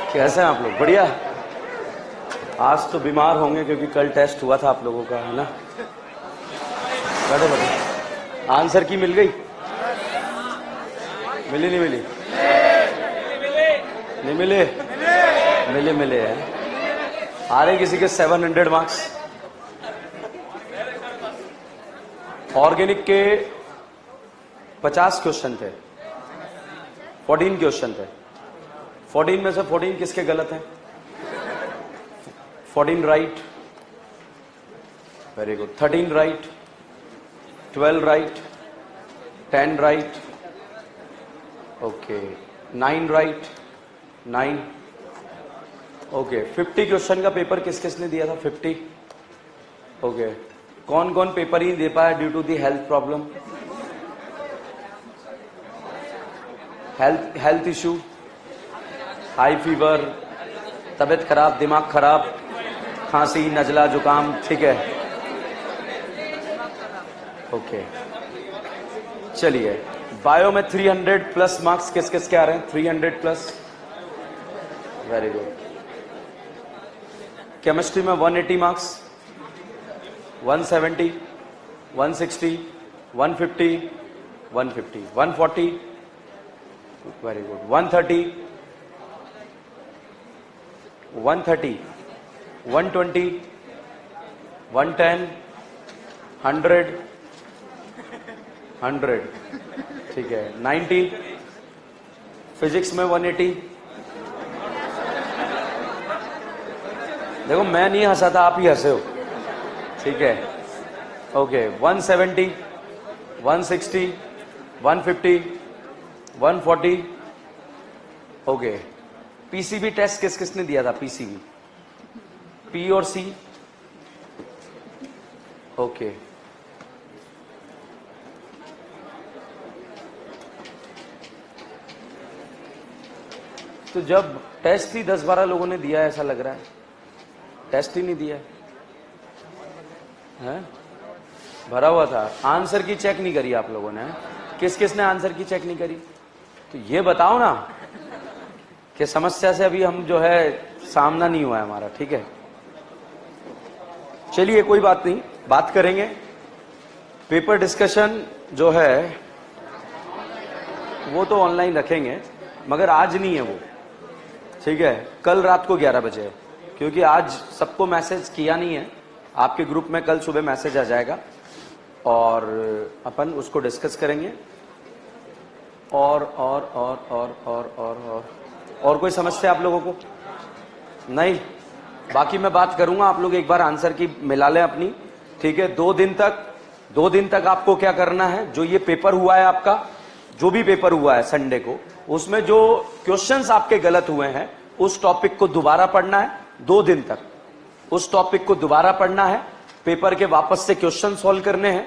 कैसे हैं आप लोग? बढ़िया। आज तो बीमार होंगे क्योंकि कल टेस्ट हुआ था आप लोगों का, है ना? बैठो बैठो। आंसर की मिल गई? मिली नहीं मिली? नहीं मिले? मिले मिले हैं। आ रहे किसी के 700 मार्क्स? ऑर्गेनिक के 50 क्वेश्चन थे, 14 क्वेश्चन थे। 14 में से 14 किसके गलत हैं? 14 right, very good. 13 right, 12 right, 10 right, okay. 9 right, 9, okay. 50 question का पेपर किस किसने दिया था? 50, ओके। कौन कौन पेपर ही दे पाया due to the health problem? Health issue, high fever, तबीयत खराब, दिमाग खराब, खांसी, नजला, जुकाम, ठीक है, ओके। चलिए, बायो में 300 प्लस मार्क्स किस किस के आ रहे हैं? 300 प्लस, वेरी गुड। केमिस्ट्री में 180 मार्क्स, 170, 160, 150, 150, 140, वेरी गुड। 130, 130, 120, 110, 100, 100, ठीक है। 90, फिजिक्स में 180। देखो मैं नहीं हंसा था, आप ही हंसे हो, ठीक है, ओके। 170, 160, 150, 140, ओके। पीसीबी टेस्ट किस किसने दिया था? पीसीबी, पी और सी, ओके। तो जब टेस्ट ही 10-12 लोगों ने दिया ऐसा लग रहा है, टेस्ट ही नहीं दिया है? भरा हुआ था। आंसर की चेक नहीं करी आप लोगों ने? किस किसने आंसर की चेक नहीं करी? तो ये बताओ ना कि समस्या से अभी हम जो है सामना नहीं हुआ है हमारा, ठीक है। चलिए कोई बात नहीं, बात करेंगे। पेपर डिस्कशन जो है वो तो ऑनलाइन रखेंगे, मगर आज नहीं है वो, ठीक है। कल रात को 11 बजे है, क्योंकि आज सबको मैसेज किया नहीं है आपके ग्रुप में। कल सुबह मैसेज आ जाएगा और अपन उसको डिस्कस करेंगे। और कोई समस्या आप लोगों को? नहीं, बाकी मैं बात करूंगा। आप लोग एक बार आंसर की मिला लें अपनी, ठीक है। 2 दिन तक आपको क्या करना है? जो ये पेपर हुआ है आपका, जो भी पेपर हुआ है संडे को, उसमें जो क्वेश्चंस आपके गलत हुए हैं उस टॉपिक को दोबारा पढ़ना है। 2 दिन तक उस टॉपिक को दोबारा पढ़ना है, पेपर के वापस से क्वेश्चन सॉल्व करने हैं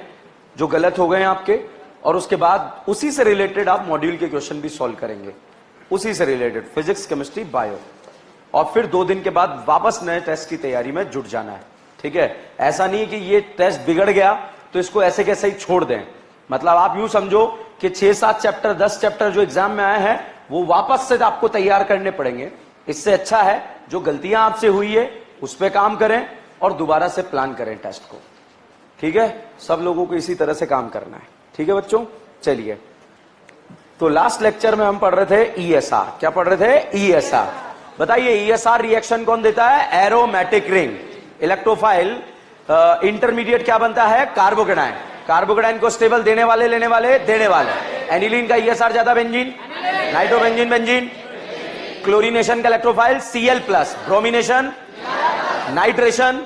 जो गलत हो गए हैं आपके, और उसके बाद उसी से रिलेटेड आप मॉड्यूल के क्वेश्चन भी सॉल्व करेंगे, उसी से रिलेटेड फिजिक्स, केमिस्ट्री, बायो। और फिर 2 दिन के बाद वापस नए टेस्ट की तैयारी में जुट जाना है, ठीक है। ऐसा नहीं कि ये टेस्ट बिगड़ गया तो इसको ऐसे कैसे ही छोड़ दें। मतलब आप यूं समझो कि 6-7 चैप्टर, 10 चैप्टर जो एग्जाम में आए हैं वो वापस से आपको तैयार करने पड़ेंगे। इससे अच्छा है जो गलतियां आपसे हुई है उस पर काम करें और दोबारा से प्लान करें टेस्ट को, ठीक है। सब लोगों को इसी तरह से काम करना है, ठीक है बच्चों। चलिए, तो लास्ट लेक्चर में हम पढ़ रहे थे ईएसआर। क्या पढ़ रहे थे? ईएसआर। बताइए ईएसआर रिएक्शन कौन देता है? Aromatic ring. इलेक्ट्रोफाइल इंटरमीडिएट क्या बनता है? कार्बोकेटाइन। कार्बोकेटाइन को स्टेबल देने वाले, लेने वाले, देने वाले। एनिलीन का ईएसआर ज्यादा, बेंजीन, नाइट्रोबेंजीन, बेंजीन। क्लोरीनेशन का electrophile Cl plus, bromination, nitration,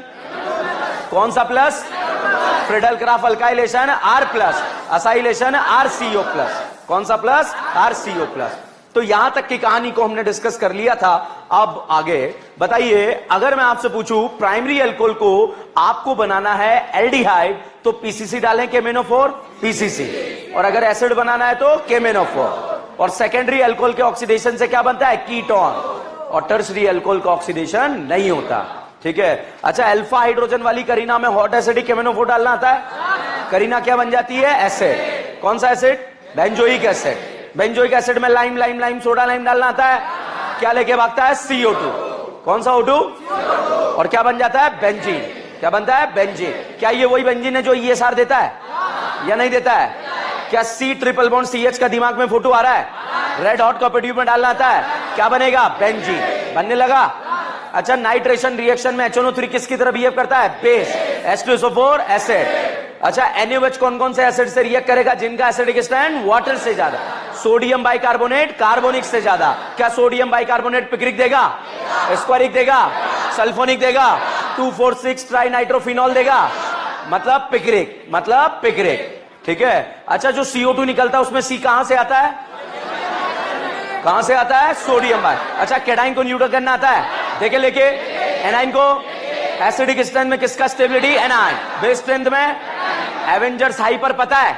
कौन सा plus? Friedel Crafts alkylation R plus, acylation RCO plus. कौन सा प्लस? RCO plus. तो यहां तक की कहानी को हमने डिस्कस कर लिया था। अब आगे बताइए, अगर मैं आपसे पूछूं प्राइमरी अल्कोहल को आपको बनाना है एल्डिहाइड तो पीसीसी डालें, केमेनोफोर, पीसीसी। और अगर एसिड बनाना है तो केमेनोफोर। और सेकेंडरी अल्कोहल के ऑक्सीडेशन से क्या बनता है? कीटोन। और टर्सरी अल्कोहल का ऑक्सीडेशन नहीं होता, ठीक है। अच्छा, अल्फा हाइड्रोजन वाली करीना में हॉट एसिडिक केमेनोफोर डालना आता है? करीना क्या बन जाती है? एसिड। कौन सा acid? Benzoic acid. Benzoic acid में लाइम सोडा लाइम डालना आता है? क्या लेके भागता है? CO2। कौन सा O2? और क्या बन जाता है? बेंजीन। क्या बनता है? बेंजीन। क्या ये वही बेंजीन है जो ESR देता है या नहीं देता है? क्या C ट्रिपल बॉन्ड CH का दिमाग में फोटो आ रहा है? रेड हॉट कॉपर ट्यूब में डालना आता है, क्या बनेगा? बेंजीन। बनने लगा। अच्छा, नाइट्रेशन रिएक्शन में HNO3 किसकी तरह बिहेव करता है? बेस। H2SO4 acid. अच्छा, NaOH कौन कौन से एसिड से रिएक्ट करेगा जिनका एसिडिक स्ट्रेंथ वाटर से ज्यादा? सोडियम बाइकार्बोनेट कार्बोनिक से ज्यादा। क्या सोडियम बाइकार्बोनेट पिक्रिक देगा? स्क्वारिक देगा? सल्फोनिक देगा? 2,4,6 ट्राई नाइट्रोफिनॉल देगा? मतलब पिक्रिक, मतलब पिक्रिक। ठीक है। अच्छा, जो CO2 निकलता है उसमें C कहां से आता है? कहां से आता है? सोडियम बाय। अच्छा, केटाइन को न्यूट्रल करना आता है? देखे लेके। एनाइन को एसिडिक स्ट्रेंथ में किसका स्टेबिलिटी? एनाइन। बेस स्ट्रेंथ में एवेंजर्स हाइपर पता है?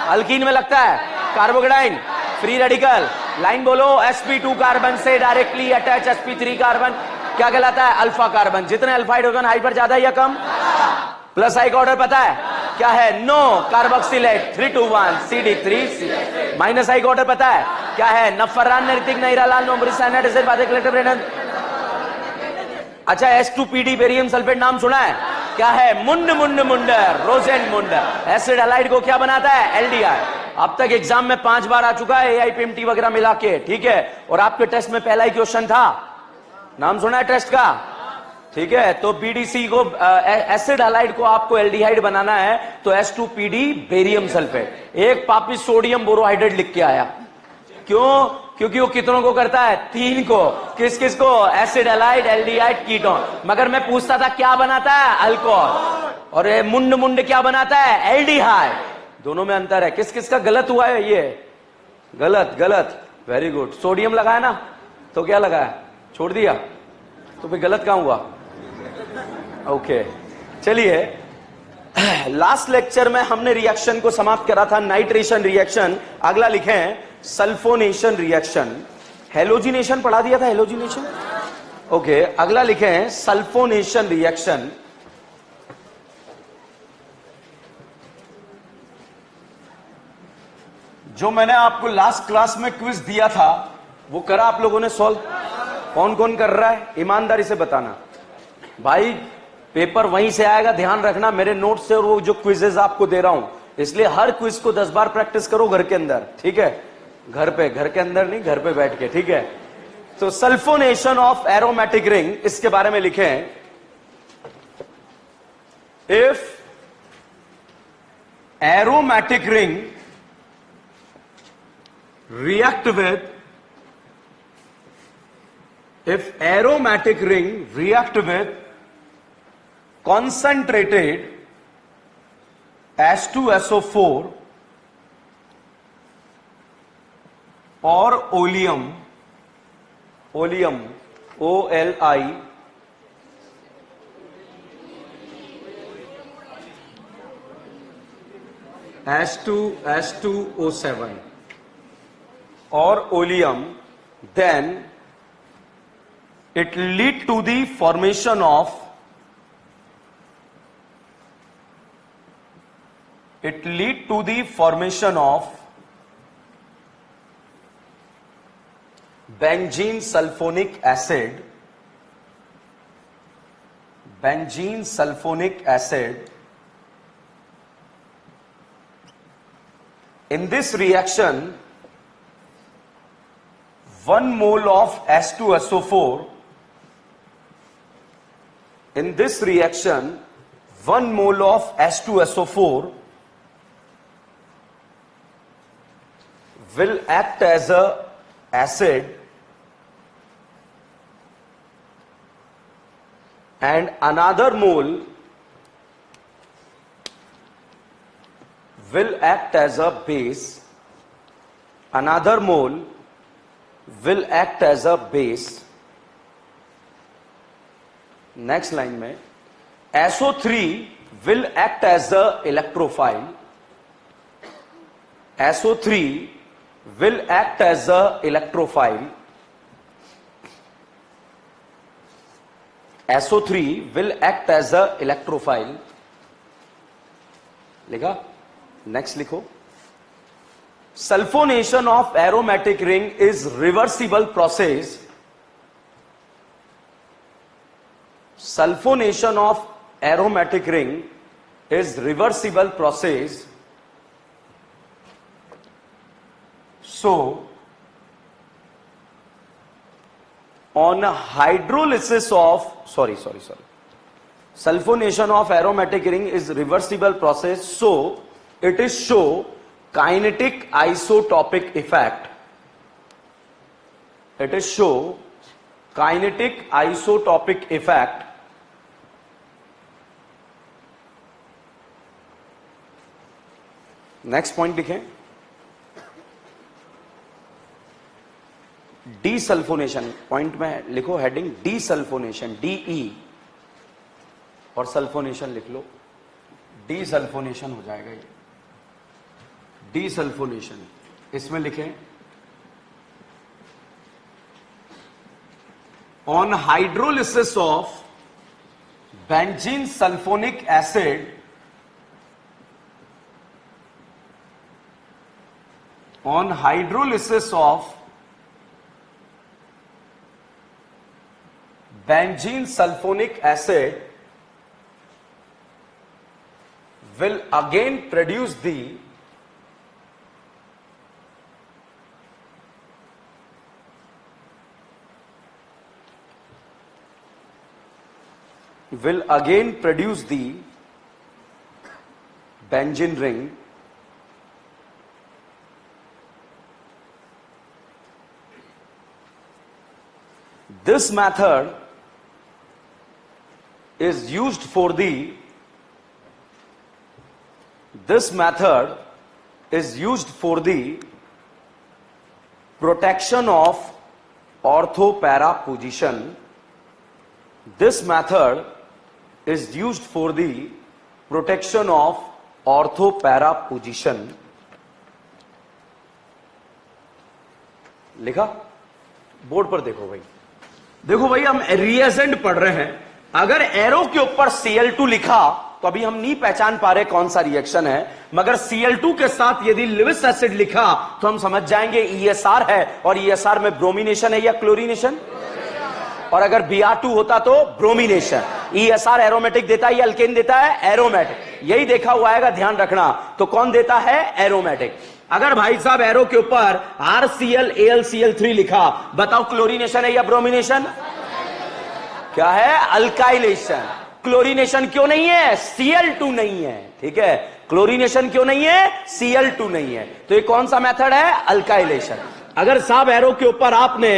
अल्कीन में लगता है। Carbocation free radical. लाइन बोलो। sp2 कार्बन से डायरेक्टली अटैच sp3 कार्बन क्या कहलाता है? Alpha carbon. जितने अल्फा हाइड्रोजन हाइपर ज्यादा या कम? प्लस आई का ऑर्डर पता है क्या है? No carboxylate 3,2,1 CD3। माइनस आई का ऑर्डर पता है क्या है? नफरान नेरितिक नैरालाल नोमरिसाइनाइड एसिड बाइक्लेटर। अच्छा, H2PD बेरियम सल्फेट नाम सुना है? क्या है? मुंड मुंड मुंडर रोजेन मुंडर। एसिड हैलाइड को क्या बनाता है? LDI। अब तक एग्जाम में 5 बार आ चुका है AIPMT वगैरह मिला के। ठीक है। और आपके टेस्ट में पहला ही क्वेश्चन था, नाम सुना है टेस्ट का? ठीक है। तो BDC को एसिड हैलाइड को आपको एल्डिहाइड बनाना है तो H2PD बेरियम सल्फेट। एक पापी सोडियम बोरोहाइड्रेट लिख के आया। क्यों? क्योंकि वो कितनों को करता है? 3 को। किस किस को? Acid halide, aldehyde, ketone. मगर मैं पूछता था क्या बनाता है? अल्कोहल। और ये मुंड मुंड क्या बनाता है? एल्डिहाइड। दोनों में अंतर है। किस किस का गलत हुआ है? ये गलत, गलत। Very good. सोडियम लगाया ना तो क्या लगाया? छोड़ दिया तो फिर गलत कहां हुआ? ओके। चलिए, लास्ट लेक्चर में हमने रिएक्शन को समाप्त करा था, नाइट्रेशन रिएक्शन। अगला लिखें सल्फोनेशन रिएक्शन। हेलोजिनेशन पढ़ा दिया था, हेलोजिनेशन। ओके, अगला लिखें सल्फोनेशन रिएक्शन। जो मैंने आपको लास्ट क्लास में क्विज दिया था वो करा आप लोगों ने सॉल्व? कौन कौन कर रहा है? ईमानदारी से बताना भाई। पेपर वहीं से आएगा, ध्यान रखना। मेरे नोट से और वो जो क्विजेज आपको दे रहा हूं, इसलिए हर क्विज को 10 बार प्रैक्टिस करो घर के अंदर। ठीक है? घर पे, घर के अंदर नहीं, घर पे बैठ के। ठीक है। तो सल्फोनेशन ऑफ एरोमेटिक रिंग, इसके बारे में लिखें। If aromatic ring react with, if aromatic ring react with concentrated H2SO4 or oleum, oleum OLI, H2O7 or oleum, then it lead to the formation of benzene sulfonic acid, benzene sulfonic acid. In this reaction, 1 mole of H2SO4, in this reaction 1 mole of H2SO4 will act as a acid and another mole will act as a base. Another mole will act as a base. Next line में SO3 will act as a electrophile. SO3 will act as a electrophile. SO3 will act as a electrophile. लिखा? Next लिखो। Sulfonation of aromatic ring is reversible process sulphonation of aromatic ring is reversible process, so on hydrolysis of sulfonation of aromatic ring is reversible process, so it is show kinetic isotopic effect. It is show kinetic isotopic effect. Next point लिखें, डीसल्फोनेशन. Point में लिखो heading डीसल्फोनेशन, DE और sulphonation लिख लो, डीसल्फोनेशन हो जाएगा ये. डीसल्फोनेशन इसमें लिखें on hydrolysis of benzene sulphonic acid on hydrolysis of benzene sulfonic acid will again produce the benzene ring. This method is used for the protection of ortho-para position. This method is used for the protection of ortho-para position. लिखा? Board पर देखो भाई. देखो भाई, हम reagent पढ़ रहे हैं. अगर एरो के ऊपर Cl2 लिखा तो अभी हम नहीं पहचान पा रहे कौन सा रिएक्शन है, मगर Cl2 के साथ यदि लिविस एसिड लिखा तो हम समझ जाएंगे ESR है, और ESR में ब्रोमिनेशन है या क्लोरीनेशन, और अगर Br2 होता तो ब्रोमिनेशन. ESR एरोमेटिक देता है या अल्केन देता है? एरोमेटिक. यही देखा हुआ आएगा, ध्यान रखना. तो कौन देता है? एरोमेटिक. अगर भाई साहब एरो के ऊपर RCl AlCl3 लिखा, बताओ क्लोरीनेशन है या ब्रोमिनेशन? क्या है? अल्काइलेशन. क्लोरीनेशन क्यों नहीं है? Cl2 नहीं है. ठीक है, क्लोरीनेशन क्यों नहीं है? Cl2 नहीं है. तो ये कौन सा मेथड है? अल्काइलेशन. अगर साहब एरो के ऊपर आपने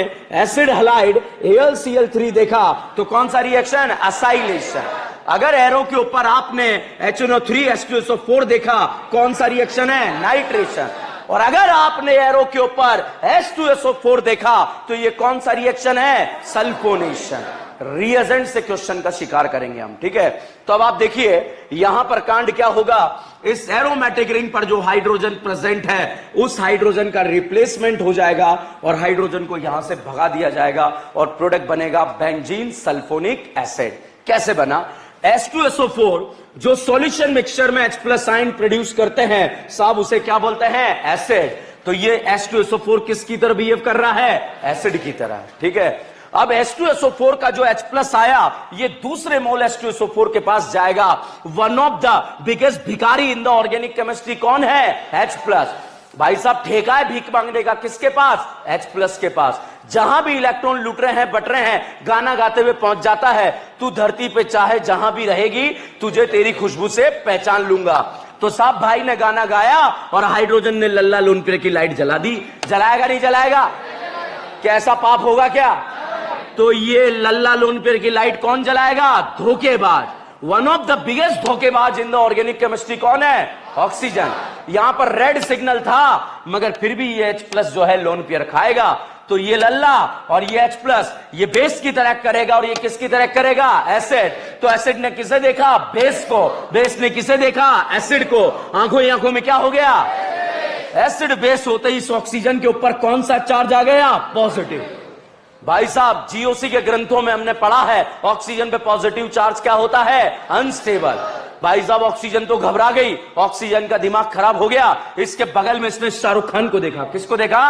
एसिड हलाइड AlCl3 देखा तो कौन सा रिएक्शन? असाइलेशन. अगर एरो के ऊपर आपने HNO3 H2SO4 देखा, कौन सा रिएक्शन है? नाइट्रेशन. और अगर आपने एरो के ऊपर H2SO4 देखा तो ये कौन सा रिएक्शन है? सल्फोनेशन. रिएजेंट से क्वेश्चन का शिकार करेंगे हम. ठीक है, तो अब आप देखिए यहां पर कांड क्या होगा. इस एरोमेटिक रिंग पर जो हाइड्रोजन प्रेजेंट है उस हाइड्रोजन का रिप्लेसमेंट हो जाएगा और हाइड्रोजन को यहां से भगा दिया जाएगा और प्रोडक्ट बनेगा बेंजीन सल्फोनिक एसिड. कैसे बना? H2SO4 जो सॉल्यूशन मिक्सचर में H+ आयन प्रोड्यूस करते हैं साहब, उसे क्या बोलते हैं? एसिड. तो ये H2SO4 किसकी तरह बिहेव कर रहा है? एसिड की तरह. ठीक है, अब H2SO4 का जो H+ आया ये दूसरे मोल H2SO4 के पास जाएगा. वन ऑफ द बिगेस्ट भिखारी इन द ऑर्गेनिक केमिस्ट्री कौन है? H+. भाई साहब ठेका है भीख मांगने का, किसके पास? H+ के पास. जहां भी इलेक्ट्रॉन लूट रहे हैं, बट रहे हैं, गाना गाते हुए पहुंच जाता है, तू धरती पे चाहे जहां भी रहेगी, तुझे तेरी खुशबू से पहचान लूंगा. तो साहब भाई ने गाना गाया और हाइड्रोजन ने लल्ला लोनपेर की लाइट जला दी. जलाएगा नहीं जलाएगा? कैसा पाप होगा क्या? तो ये लल्ला लोनपेर की लाइट कौन जलाएगा? धोखेबाज. वन ऑफ द बिगेस्ट धोखेबाज इन द ऑर्गेनिक केमिस्ट्री कौन है? ऑक्सीजन. यहां पर रेड सिग्नल था मगर फिर भी ये H+ जो है लोन पेयर खाएगा. तो ये लल्ला और ये H+ ये बेस की तरह करेगा और ये किसकी तरह करेगा? एसिड. तो एसिड ने किसे देखा? बेस को. बेस ने किसे देखा? एसिड को. आंखों ही आंखों में क्या हो गया? एसिड बेस होते ही इस ऑक्सीजन के ऊपर कौन सा चार्ज आ गया? पॉजिटिव. भाई साहब GOC के ग्रंथों में हमने पढ़ा है ऑक्सीजन पे पॉजिटिव चार्ज क्या होता है? अनस्टेबल. भाई साहब ऑक्सीजन तो घबरा गई, ऑक्सीजन का दिमाग खराब हो गया. इसके बगल में इसने शाहरुख खान को देखा. किसको देखा?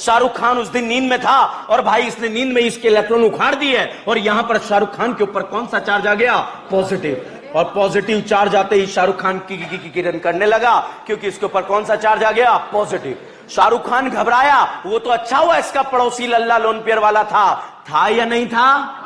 शाहरुख खान उस दिन नींद में था और भाई इसने नींद में इसके इलेक्ट्रॉन उखाड़ दिए और यहां पर शाहरुख खान के ऊपर कौन सा चार्ज आ गया? पॉजिटिव। और पॉजिटिव चार्ज आते ही शाहरुख खान की किरण करने लगा, क्योंकि इसके ऊपर कौन सा चार्ज आ गया? पॉजिटिव। शाहरुख खान घबराया, वो तो अच्छा हुआ इसका पड़ोसी लल्ला लोन पेयर वाला था या नहीं था?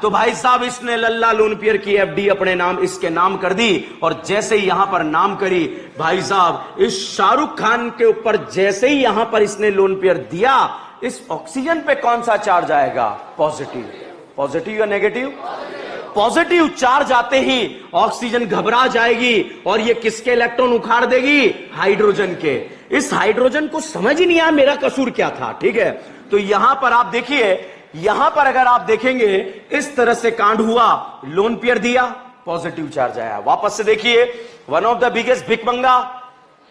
तो भाई साहब इसने लल्ला लोन पेयर की एफडी अपने नाम, इसके नाम कर दी। और जैसे ही यहां पर नाम करी भाई साहब, इस शाहरुख खान के ऊपर जैसे ही यहां पर इसने लोन पेयर दिया, इस ऑक्सीजन पे कौन सा चार्ज आएगा? पॉजिटिव। पॉजिटिव या नेगेटिव? पॉजिटिव चार्ज आते ही ऑक्सीजन घबरा जाएगी और ये किसके इलेक्ट्रॉन उखाड़ देगी? हाइड्रोजन के। इस हाइड्रोजन को समझ ही नहीं आया मेरा कसूर क्या था, ठीक है। तो यहां पर आप देखिए, यहां पर अगर आप देखेंगे इस तरह से कांड हुआ, लोन पेयर दिया, पॉजिटिव चार्ज आया। वापस से देखिए, वन ऑफ द बिगेस्ट भिखमंगा,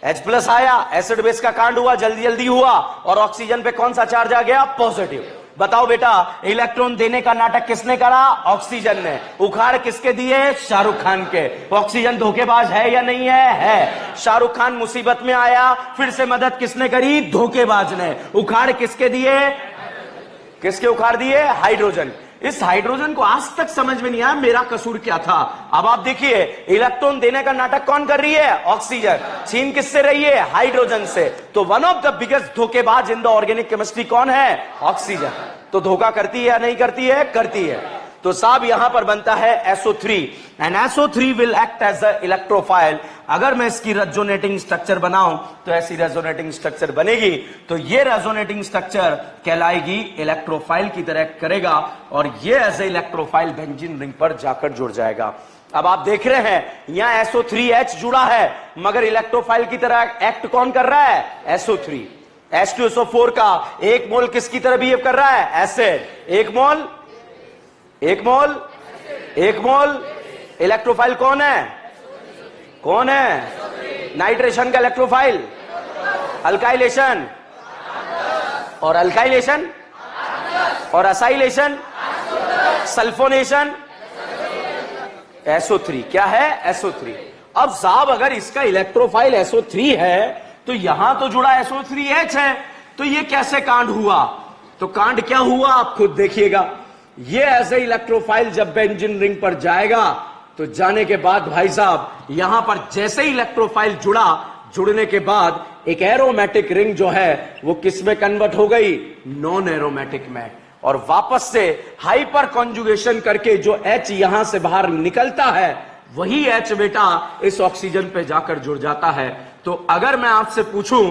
H+ आया, एसिड बेस का कांड हुआ, जल्दी जल्दी हुआ और ऑक्सीजन पे कौन सा चार्ज आ गया? पॉजिटिव। बताओ बेटा, इलेक्ट्रॉन देने का नाटक किसने करा? ऑक्सीजन ने। उखाड़ किसके दिए? शाहरुख खान के। ऑक्सीजन धोखेबाज है या नहीं है? है। शाहरुख खान मुसीबत में आया, फिर से मदद किसने करी? धोखेबाज ने। उखाड़ किसके दिए? किसके उखाड़ दिए? हाइड्रोजन। इस हाइड्रोजन को आज तक समझ में नहीं आया मेरा कसूर क्या था। अब आप देखिए, इलेक्ट्रॉन देने का नाटक कौन कर रही है? ऑक्सीजन। छीन किससे रही है? हाइड्रोजन से। तो वन ऑफ द बिगेस्ट धोखेबाज इन द ऑर्गेनिक केमिस्ट्री कौन है? ऑक्सीजन। तो धोखा करती है या नहीं करती है? करती है। तो साहब यहां पर बनता है SO3 and SO3 will act as a electrophile. अगर मैं इसकी रेजोनेटिंग स्ट्रक्चर बनाऊं तो ऐसी रेजोनेटिंग स्ट्रक्चर बनेगी। तो ये रेजोनेटिंग स्ट्रक्चर कहलाएगी इलेक्ट्रोफाइल की तरह करेगा और ये as a electrophile benzene ring पर जाकर जुड़ जाएगा। अब आप देख रहे हैं यहां SO3H जुड़ा है, मगर इलेक्ट्रोफाइल की तरह एक्ट कौन कर रहा है? SO3। H2SO4 का एक मोल किसकी तरह बिहेव कर रहा है? एसिड। एक मोल इलेक्ट्रोफाइल कौन है? कौन है? नाइट्रेशन का इलेक्ट्रोफाइल। अल्काइलेशन और अल्काइलेशन और असाइलेशन, सल्फोनेशन, SO3। क्या है? SO3। अब साहब अगर इसका इलेक्ट्रोफाइल SO3 है तो यहां तो जुड़ा SO3H है, तो ये कैसे कांड हुआ? तो कांड क्या हुआ आप खुद देखिएगा। ये एज ए इलेक्ट्रोफाइल जब बेंजीन रिंग पर जाएगा तो जाने के बाद भाई साहब यहां पर जैसे ही इलेक्ट्रोफाइल जुड़ा, जुड़ने के बाद एक एरोमेटिक रिंग जो है वो किस में कन्वर्ट हो गई? नॉन एरोमेटिक में। और वापस से हाइपर कॉन्जुगेशन करके जो H यहां से बाहर निकलता है वही H बेटा इस ऑक्सीजन पे जाकर जुड़ जाता है। तो अगर मैं आपसे पूछूं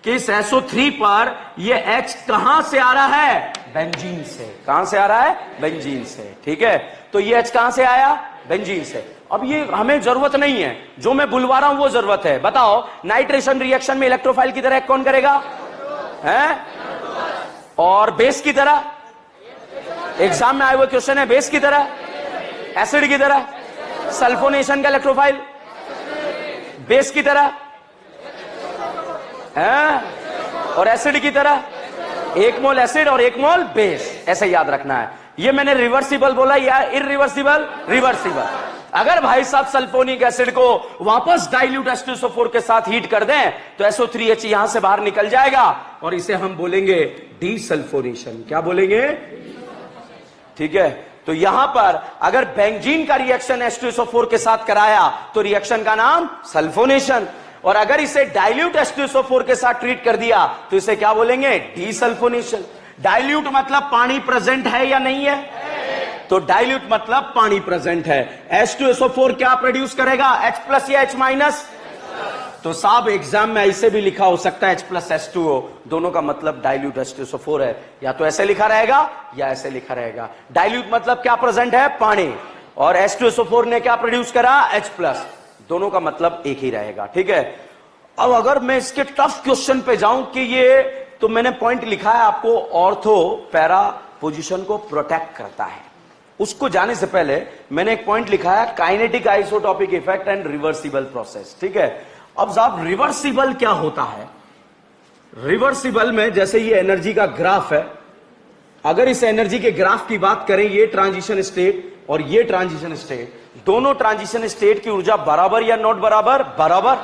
कि इस SO3 पर ये H कहां से आ रहा है? बेंजीन से। कहां से आ रहा है? बेंजीन से। ठीक है, तो ये H कहां से आया? बेंजीन से। अब ये हमें जरूरत नहीं है, जो मैं बुलवा रहा हूं वो जरूरत है। बताओ, नाइट्रेशन रिएक्शन में इलेक्ट्रोफाइल की तरह कौन करेगा? है? और बेस की तरह? एग्जाम में आए हुए क्वेश्चन है, बेस की तरह, एसिड की तरह, सल्फोनेशन का इलेक्ट्रोफाइल बेस की तरह है, और एसिड की तरह एक मोल एसिड और एक मोल बेस। ऐसे याद रखना है। ये मैंने रिवर्सिबल बोला या इरिवर्सिबल? रिवर्सिबल। अगर भाई साहब सल्फोनिक एसिड को वापस डाइल्यूट H2SO4 के साथ हीट कर दें तो SO3H यहां से बाहर निकल जाएगा और इसे हम बोलेंगे डीसल्फोनेशन। क्या बोलेंगे? ठीक है, तो यहां पर अगर बेंजीन का रिएक्शन H2SO4 के साथ कराया तो रिएक्शन का नाम सल्फोनेशन, और अगर इसे डाइल्यूट H2SO4 के साथ ट्रीट कर दिया तो इसे क्या बोलेंगे? डीसल्फोनेशन। डाइल्यूट मतलब पानी प्रेजेंट है या नहीं है? तो डाइल्यूट मतलब पानी प्रेजेंट है। H2SO4 क्या प्रोड्यूस करेगा? H+ या H-? तो साहब एग्जाम में ऐसे भी लिखा हो सकता है H+ H2O, दोनों का मतलब डाइल्यूट H2SO4 है। या तो ऐसे लिखा रहेगा या ऐसे लिखा रहेगा। डाइल्यूट मतलब क्या प्रेजेंट है? पानी। और H2SO4 ने क्या प्रोड्यूस करा? H+। दोनों का मतलब एक ही रहेगा। ठीक है, अब अगर मैं इसके टफ क्वेश्चन पे जाऊं कि ये, तो मैंने पॉइंट लिखा है आपको, ऑर्थो पैरा पोजीशन को प्रोटेक्ट करता है। उसको जाने से पहले मैंने एक पॉइंट लिखा है, kinetic isotopic effect and reversible process. ठीक है, अब साहब रिवर्सिबल क्या होता है? रिवर्सिबल में जैसे ये एनर्जी का ग्राफ है, अगर इस एनर्जी के ग्राफ की बात करें, ये ट्रांजिशन स्टेट और ये ट्रांजिशन स्टेट, दोनों ट्रांजिशन स्टेट की ऊर्जा बराबर या नॉट बराबर? बराबर।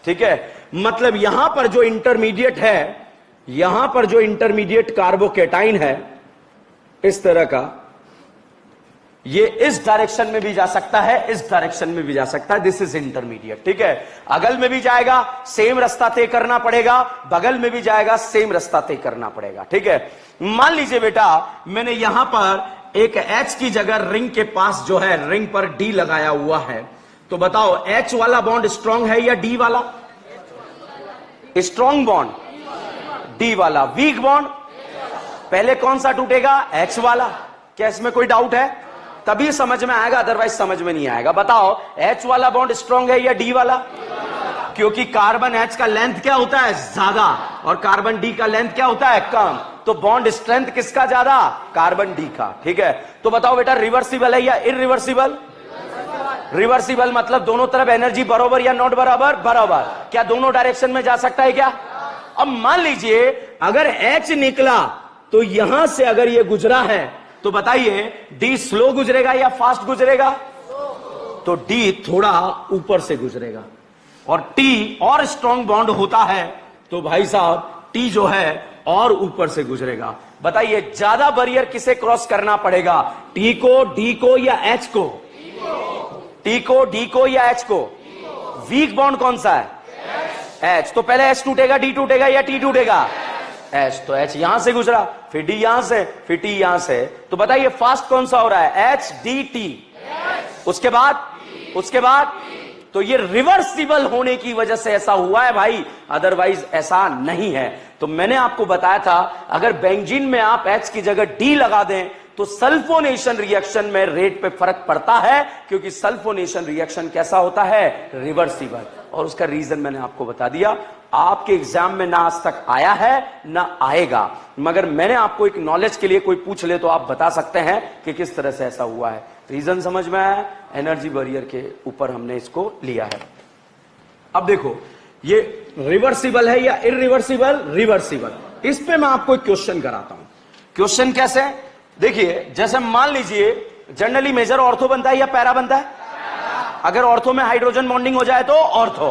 ठीक है, मतलब यहां पर जो इंटरमीडिएट है यहां पर जो इंटरमीडिएट कार्बोकेटाइन है इस तरह का, ये इस डायरेक्शन में भी जा सकता है, इस डायरेक्शन में भी जा सकता है। दिस इज इंटरमीडिएट, ठीक है। अगल में भी जाएगा, सेम रास्ता तय करना पड़ेगा, बगल में भी जाएगा, सेम रास्ता तय करना पड़ेगा, ठीक है। मान लीजिए बेटा मैंने यहां पर एक H की जगह रिंग के पास जो है रिंग पर D लगाया हुआ है, तो बताओ H वाला बॉन्ड स्ट्रांग है या D वाला? स्ट्रांग बॉन्ड D वाला, वीक बॉन्ड पहले कौन सा टूटेगा? H वाला। क्या इसमें कोई डाउट है? तभी समझ में आएगा, अदरवाइज समझ में नहीं आएगा। बताओ H वाला बॉन्ड स्ट्रांग है या D वाला? क्योंकि कार्बन H का लेंथ क्या होता है? ज्यादा, और कार्बन D का लेंथ क्या होता है? कम। तो बॉन्ड स्ट्रेंथ किसका ज्यादा? कार्बन D का, ठीक है। तो बताओ बेटा रिवर्सिबल है या इरिवर्सिबल? रिवर्सिबल मतलब दोनों तरफ एनर्जी बराबर या नॉट बराबर? बराबर। क्या दोनों डायरेक्शन में जा सकता है क्या? अब मान लीजिए अगर H निकला तो यहां से अगर ये गुजरा है तो बताइए D स्लो गुजरेगा या फास्ट गुजरेगा? तो D थोड़ा ऊपर से गुजरेगा, और T और स्ट्रॉन्ग बॉन्ड होता है तो भाई साहब T जो है और ऊपर से गुजरेगा। बताइए ज्यादा बैरियर किसे क्रॉस करना पड़ेगा? T को, D को या H को? T को, D को या H को? वीक बॉन्ड कौन सा है? H। तो पहले H टूटेगा, D टूटेगा या T टूटेगा? H। तो H यहां से गुजरा, फिर D यहां से, फिर T यहां से। तो बताइए फास्ट कौन सा हो रहा है? H D T। उसके बाद तो ये रिवर्सिबल होने की वजह से ऐसा हुआ है भाई, अदरवाइज ऐसा नहीं है। तो मैंने आपको बताया था अगर बेंजीन में आप H की जगह D लगा दें तो सल्फोनेशन रिएक्शन में रेट पे फर्क पड़ता है, क्योंकि सल्फोनेशन रिएक्शन कैसा होता है? रिवर्सिबल। और उसका रीजन मैंने आपको बता दिया। आपके एग्जाम में ना आज तक आया है ना आएगा, मगर मैंने आपको एक नॉलेज के लिए कोई पूछ ले तो आप बता सकते हैं कि किस तरह से ऐसा हुआ है। रीजन समझ में आया? एनर्जी बैरियर के ऊपर हमने इसको लिया है। अब देखो ये रिवर्सिबल है या इरिवर्सिबल? रिवर्सिबल। इस पे मैं आपको एक क्वेश्चन कराता हूं। क्वेश्चन कैसे? देखिए जैसे मान लीजिए जनरली मेजर ऑर्थो बनता है या पैरा बनता है? अगर ऑर्थो में हाइड्रोजन बॉन्डिंग हो जाए तो ऑर्थो,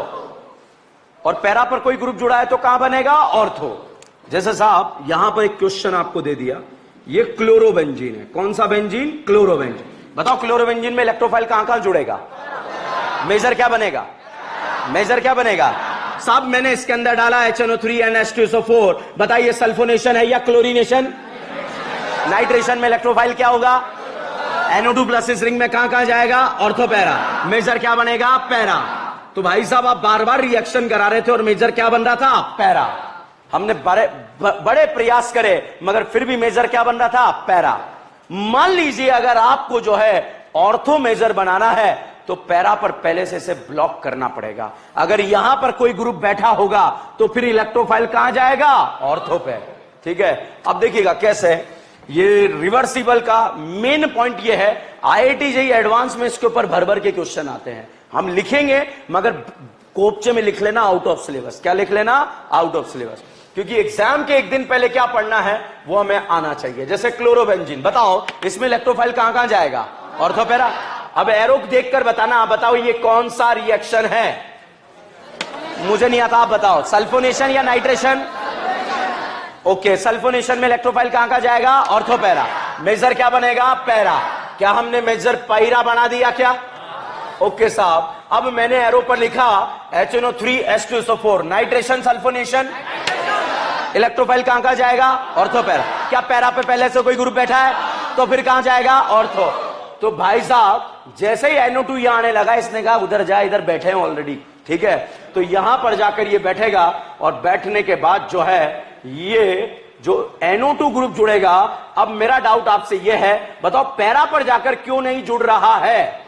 और पैरा पर कोई ग्रुप जुड़ा है तो कहां बनेगा? ऑर्थो। जैसे साहब यहां पर एक क्वेश्चन आपको दे दिया, ये क्लोरोबेंजीन है। कौन सा बेंजीन? क्लोरोबेंजीन। बताओ क्लोरोबेंजीन में इलेक्ट्रोफाइल कहां कहां जुड़ेगा? मेजर क्या बनेगा? मेजर क्या बनेगा? साहब मैंने इसके अंदर डाला HNO3 NH2SO4। बताइए सल्फोनेशन है या क्लोरीनेशन? नाइट्रेशन में इलेक्ट्रोफाइल क्या होगा? NO2 प्लस इस रिंग में कहां कहां जाएगा? Ortho para. मेजर क्या बनेगा? पैरा। तो भाई साहब आप बार बार रिएक्शन करा रहे थे और मेजर क्या बन रहा था? पैरा। हमने बड़े प्रयास करे मगर फिर भी मेजर क्या बन रहा था? पैरा। मान लीजिए अगर आपको जो है ऑर्थो मेजर बनाना है तो पैरा पर पहले से इसे ब्लॉक करना पड़ेगा। अगर यहां पर कोई ग्रुप बैठा होगा तो फिर इलेक्ट्रोफाइल कहां जाएगा? ऑर्थो पे, ठीक है। अब देखिएगा कैसे ये रिवर्सिबल का मेन पॉइंट ये है, IIT JEE एडवांस में इसके ऊपर भर भर के क्वेश्चन आते हैं। हम लिखेंगे मगर कोपचे में लिख लेना आउट ऑफ सिलेबस। क्या लिख लेना? Out of syllabus. क्योंकि एग्जाम के एक दिन पहले क्या पढ़ना है वो हमें आना चाहिए। जैसे क्लोरोबेंजीन, बताओ इसमें इलेक्ट्रोफाइल कहां कहां जाएगा? Ortho para. अब एरो देखकर बताना, बताओ ये कौन सा रिएक्शन है? मुझे नहीं आता, आप बताओ। सल्फोनेशन या नाइट्रेशन? ओके, सल्फोनेशन में इलेक्ट्रोफाइल कहां कहां जाएगा? Ortho para. मेजर क्या बनेगा? पैरा। क्या हमने मेजर पैरा बना दिया क्या? ओके साहब, अब मैंने एरो पर लिखा HNO3 H2SO4। Nitration sulphonation, electrophile कहां कहां जाएगा? Ortho para. क्या पैरा पे पहले से कोई ग्रुप बैठा है? तो फिर कहां जाएगा? ऑर्थो। तो भाई साहब जैसे ही NO2 यहां आने लगा इसने कहा उधर जाए, इधर बैठे हैं ऑलरेडी, ठीक है। तो यहां पर जाकर ये बैठेगा और बैठने के बाद जो है ये जो NO2 ग्रुप जुड़ेगा। अब मेरा डाउट आपसे ये है, बताओ पैरा पर जाकर क्यों नहीं जुड़ रहा है?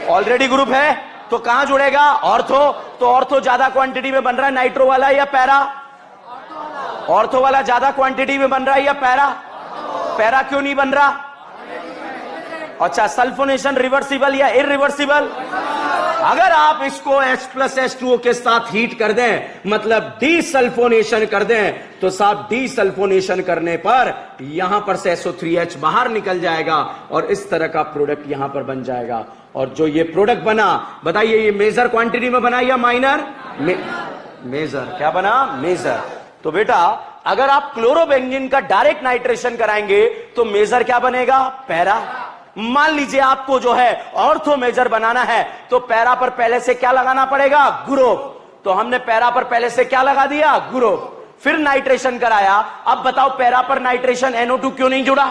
ऑलरेडी ग्रुप है तो कहां जुड़ेगा? ऑर्थो। तो ऑर्थो ज्यादा क्वांटिटी में बन रहा है नाइट्रो वाला या पैरा? ऑर्थो वाला ज्यादा क्वांटिटी में बन रहा है या पैरा? पैरा क्यों नहीं बन रहा? अच्छा, सल्फोनेशन रिवर्सिबल या इरिवर्सिबल? अगर आप इसको H+H2O के साथ हीट कर दें, मतलब डीसल्फोनेशन कर दें, तो साहब डीसल्फोनेशन करने पर यहां पर से SO3H बाहर निकल जाएगा और इस तरह का प्रोडक्ट यहां पर बन जाएगा। और जो ये प्रोडक्ट बना, बताइए ये मेजर क्वांटिटी में बना या माइनर? मेजर। क्या बना? मेजर। तो बेटा अगर आप क्लोरोबेंजीन का डायरेक्ट नाइट्रेशन कराएंगे तो मेजर क्या बनेगा? पैरा। मान लीजिए आपको जो है ऑर्थो मेजर बनाना है तो पैरा पर पहले से क्या लगाना पड़ेगा? ग्रुप। तो हमने पैरा पर पहले से क्या लगा दिया? ग्रुप। फिर नाइट्रेशन कराया। अब बताओ पैरा पर नाइट्रेशन NO2 क्यों नहीं जुड़ा?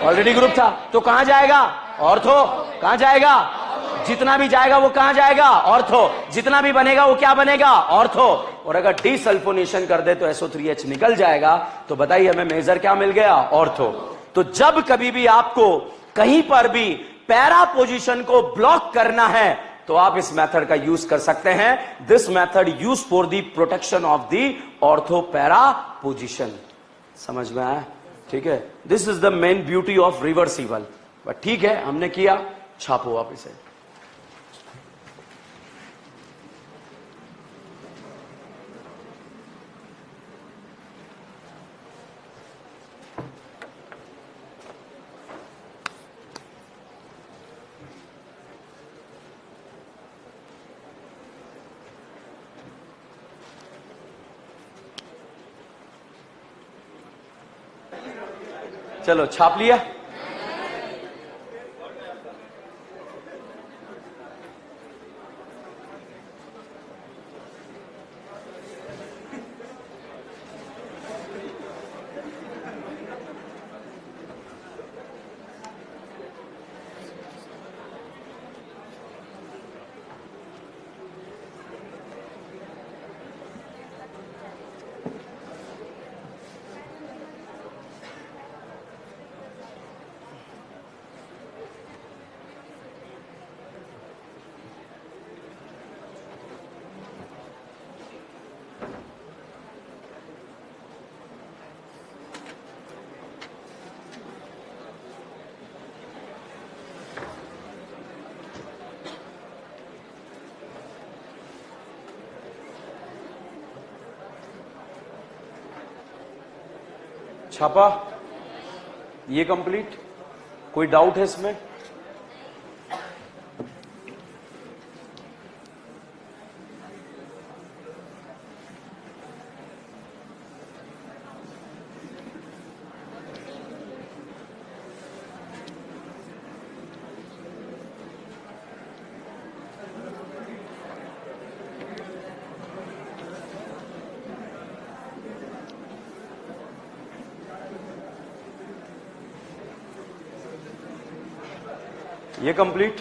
ऑलरेडी ग्रुप था। तो कहां जाएगा? ऑर्थो। कहां जाएगा? जितना भी जाएगा वो कहां जाएगा? ऑर्थो। जितना भी बनेगा वो क्या बनेगा? ऑर्थो। और अगर डीसल्फोनेशन कर दे तो SO3H निकल जाएगा। तो बताइए हमें मेजर क्या मिल गया? ऑर्थो। तो जब कभी भी आपको कहीं पर भी पैरा पोजीशन को ब्लॉक करना है तो आप इस मेथड का यूज कर सकते हैं। This method use for the protection of the ortho para position. समझ में आया? ठीक है, this is the main beauty of reversible. But ठीक है, हमने किया, छापो आप इसे। चलो छाप लिया। छापा, ये कंप्लीट। कोई डाउट है इसमें? ये कंप्लीट।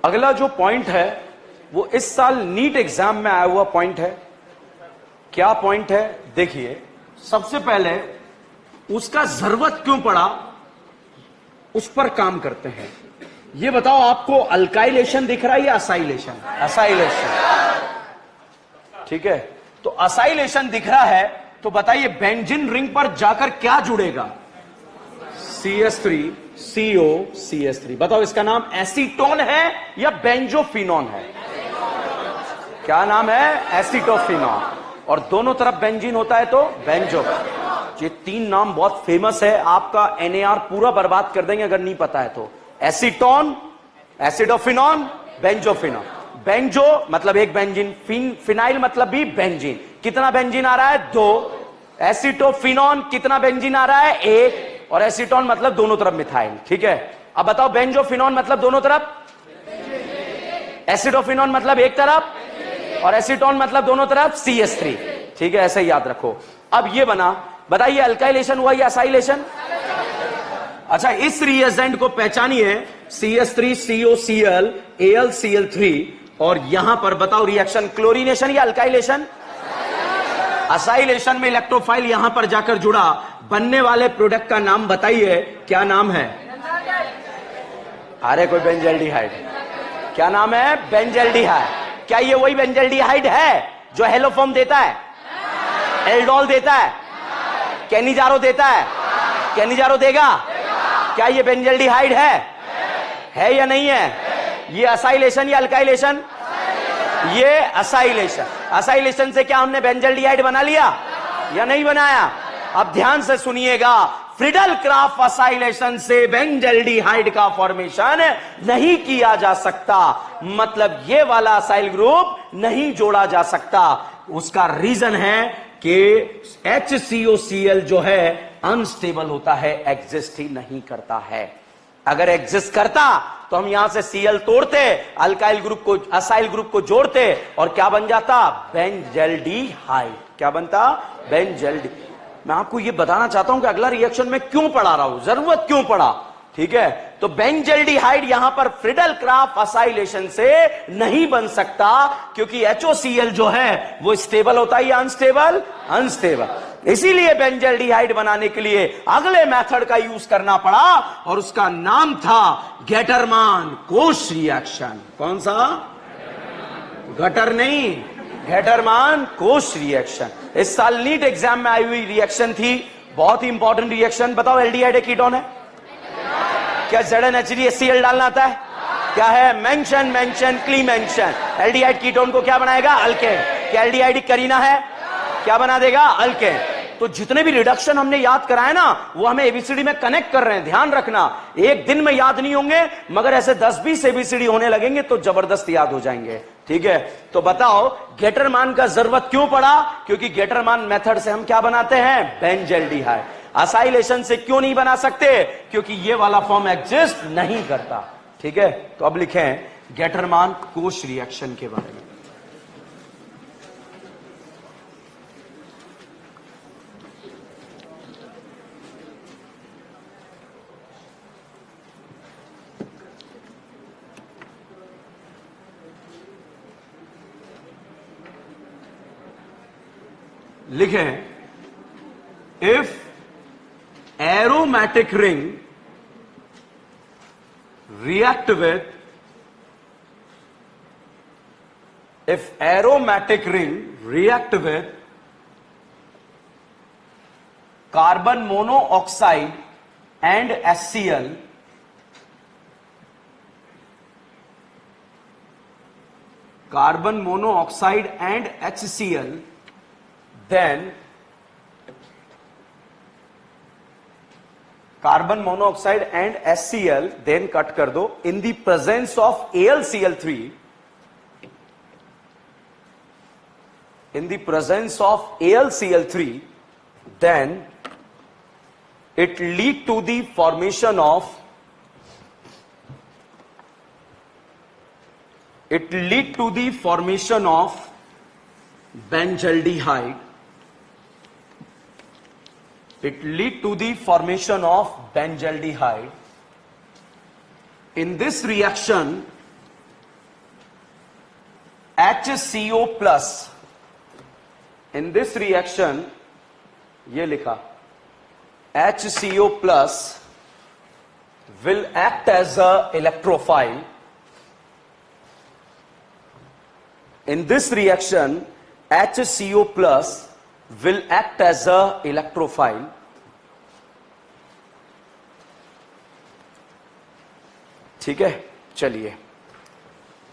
अगला जो पॉइंट है वो इस साल नीट एग्जाम में आया हुआ पॉइंट है। क्या पॉइंट है? देखिए, सबसे पहले उसका जरूरत क्यों पड़ा उस पर काम करते हैं। ये बताओ, आपको अल्काइलेशन दिख रहा है या असाइलेशन? असाइलेशन। ठीक है, तो असाइलेशन दिख रहा है तो बताइए बेंजीन रिंग पर जाकर क्या जुड़ेगा? CS3 CO CS3। बताओ इसका नाम एसीटोन है या बेंजोफिनॉन है? क्या नाम है? एसीटोफिनॉन। और दोनों तरफ बेंजीन होता है तो बेंजो। ये तीन नाम बहुत फेमस है, आपका NAR पूरा बर्बाद कर देंगे अगर नहीं पता है तो। Acetone, एसिडोफिनॉन, benzophenone. बेंजो मतलब एक बेंजीन, फिनाइल मतलब भी बेंजीन। कितना बेंजीन आ रहा है? 2। एसिटोफिनॉन कितना बेंजीन आ रहा है? 1। और एसीटोन मतलब दोनों तरफ मिथाइल। ठीक है, अब बताओ बेंजोफिनॉन मतलब दोनों तरफ, एसिडोफिनॉन मतलब एक तरफ, और एसीटोन मतलब दोनों तरफ CS3। ठीक है, ऐसे याद रखो। अब ये बना, बताइए अल्काइलेशन हुआ या असाइलेशन? अच्छा, इस रिएजेंट को पहचानिए, CS3 COCl AlCl3। और यहां पर बताओ रिएक्शन क्लोरीनेशन या अल्काइलेशन? असाइलेशन में इलेक्ट्रोफाइल यहां पर जाकर जुड़ा, बनने वाले प्रोडक्ट का नाम बताइए, क्या नाम है? अरे कोई बेंजल्डिहाइड, क्या नाम है? बेंजल्डिहाइड। क्या ये वही बेंजल्डिहाइड है जो हेलोफॉर्म देता है, एल्डोल देता है, कैनिजारो देता है? कैनिजारो देगा? क्या ये बेंजल्डिहाइड है या नहीं है? ये असाइलेशन या अल्काइलेशन? ये असाइलेशन। असाइलेशन से क्या हमने बेंजल्डिहाइड बना लिया या नहीं बनाया? अब ध्यान से सुनिएगा, फ्रिडल क्राफ्ट असाइलेशन से बेंजल्डिहाइड का फॉर्मेशन नहीं किया जा सकता, मतलब ये वाला असाइल ग्रुप नहीं जोड़ा जा सकता। उसका रीजन है कि HCOCl जो है अनस्टेबल होता है, एग्जिस्ट ही नहीं करता है। अगर एग्जिस्ट करता तो हम यहां से Cl तोड़ते, अल्काइल ग्रुप को, असाइल ग्रुप को जोड़ते और क्या बन जाता? बेंजल्डिहाइड। क्या बनता? बेंजल्डी। मैं आपको यह बताना चाहता हूं कि अगला रिएक्शन में क्यों पढ़ा रहा हूं, जरूरत क्यों पड़ा, ठीक है? तो बेंजल्डिहाइड यहां पर फ्रिडल क्राफ्ट असाइलेशन से नहीं बन सकता, क्योंकि HOCl जो है वो स्टेबल होता है या अनस्टेबल? अनस्टेबल। इसीलिए बेंजल्डिहाइड बनाने के लिए अगले मेथड का यूज करना पड़ा और उसका नाम था गेटरमान कोश रिएक्शन। कौन सा? गटर नहीं, गेटरमान कोश रिएक्शन। इस साल नीट एग्जाम में आई हुई रिएक्शन थी, बहुत ही इंपॉर्टेंट रिएक्शन। बताओ, एल्डिहाइड एक कीटोन है? क्या ZnHDHCl डालना आता है? क्या है? मेंशन क्लीमेंशन। एल्डिहाइड कीटोन को क्या बनाएगा? अल्केन। क्या एल्डिहाइड करीना है? क्या बना देगा? अल्केन। तो जितने भी रिडक्शन हमने याद कराए ना, वो हमें एबीसीडी में कनेक्ट कर रहे हैं। ध्यान रखना, एक दिन में याद नहीं होंगे, मगर ऐसे 10-20 एबीसीडी होने लगेंगे तो जबरदस्त याद हो जाएंगे, ठीक है? तो बताओ, गेटरमान का जरूरत क्यों पड़ा? क्योंकि गेटरमान मेथड से हम क्या बनाते हैं? बेंजल्डिहाइड। असाइलेशन से क्यों नहीं बना सकते? क्योंकि ये वाला फॉर्म एग्जिस्ट नहीं करता, ठीक है? तो अब लिखें गेटरमान कोश रिएक्शन के बारे में। लिखें, if aromatic ring react with, if aromatic ring react with carbon monoxide and HCl, carbon monoxide and HCl, then carbon monoxide and HCl, then cut कर दो, in the presence of AlCl3, in the presence of AlCl3, then it lead to the formation of, benzaldehyde. It lead to the formation of benzaldehyde. In this reaction, HCO plus, in this reaction, ये लिखा, HCO plus will act as a electrophile. In this reaction, HCO plus will act as a electrophile. ठीक है, चलिए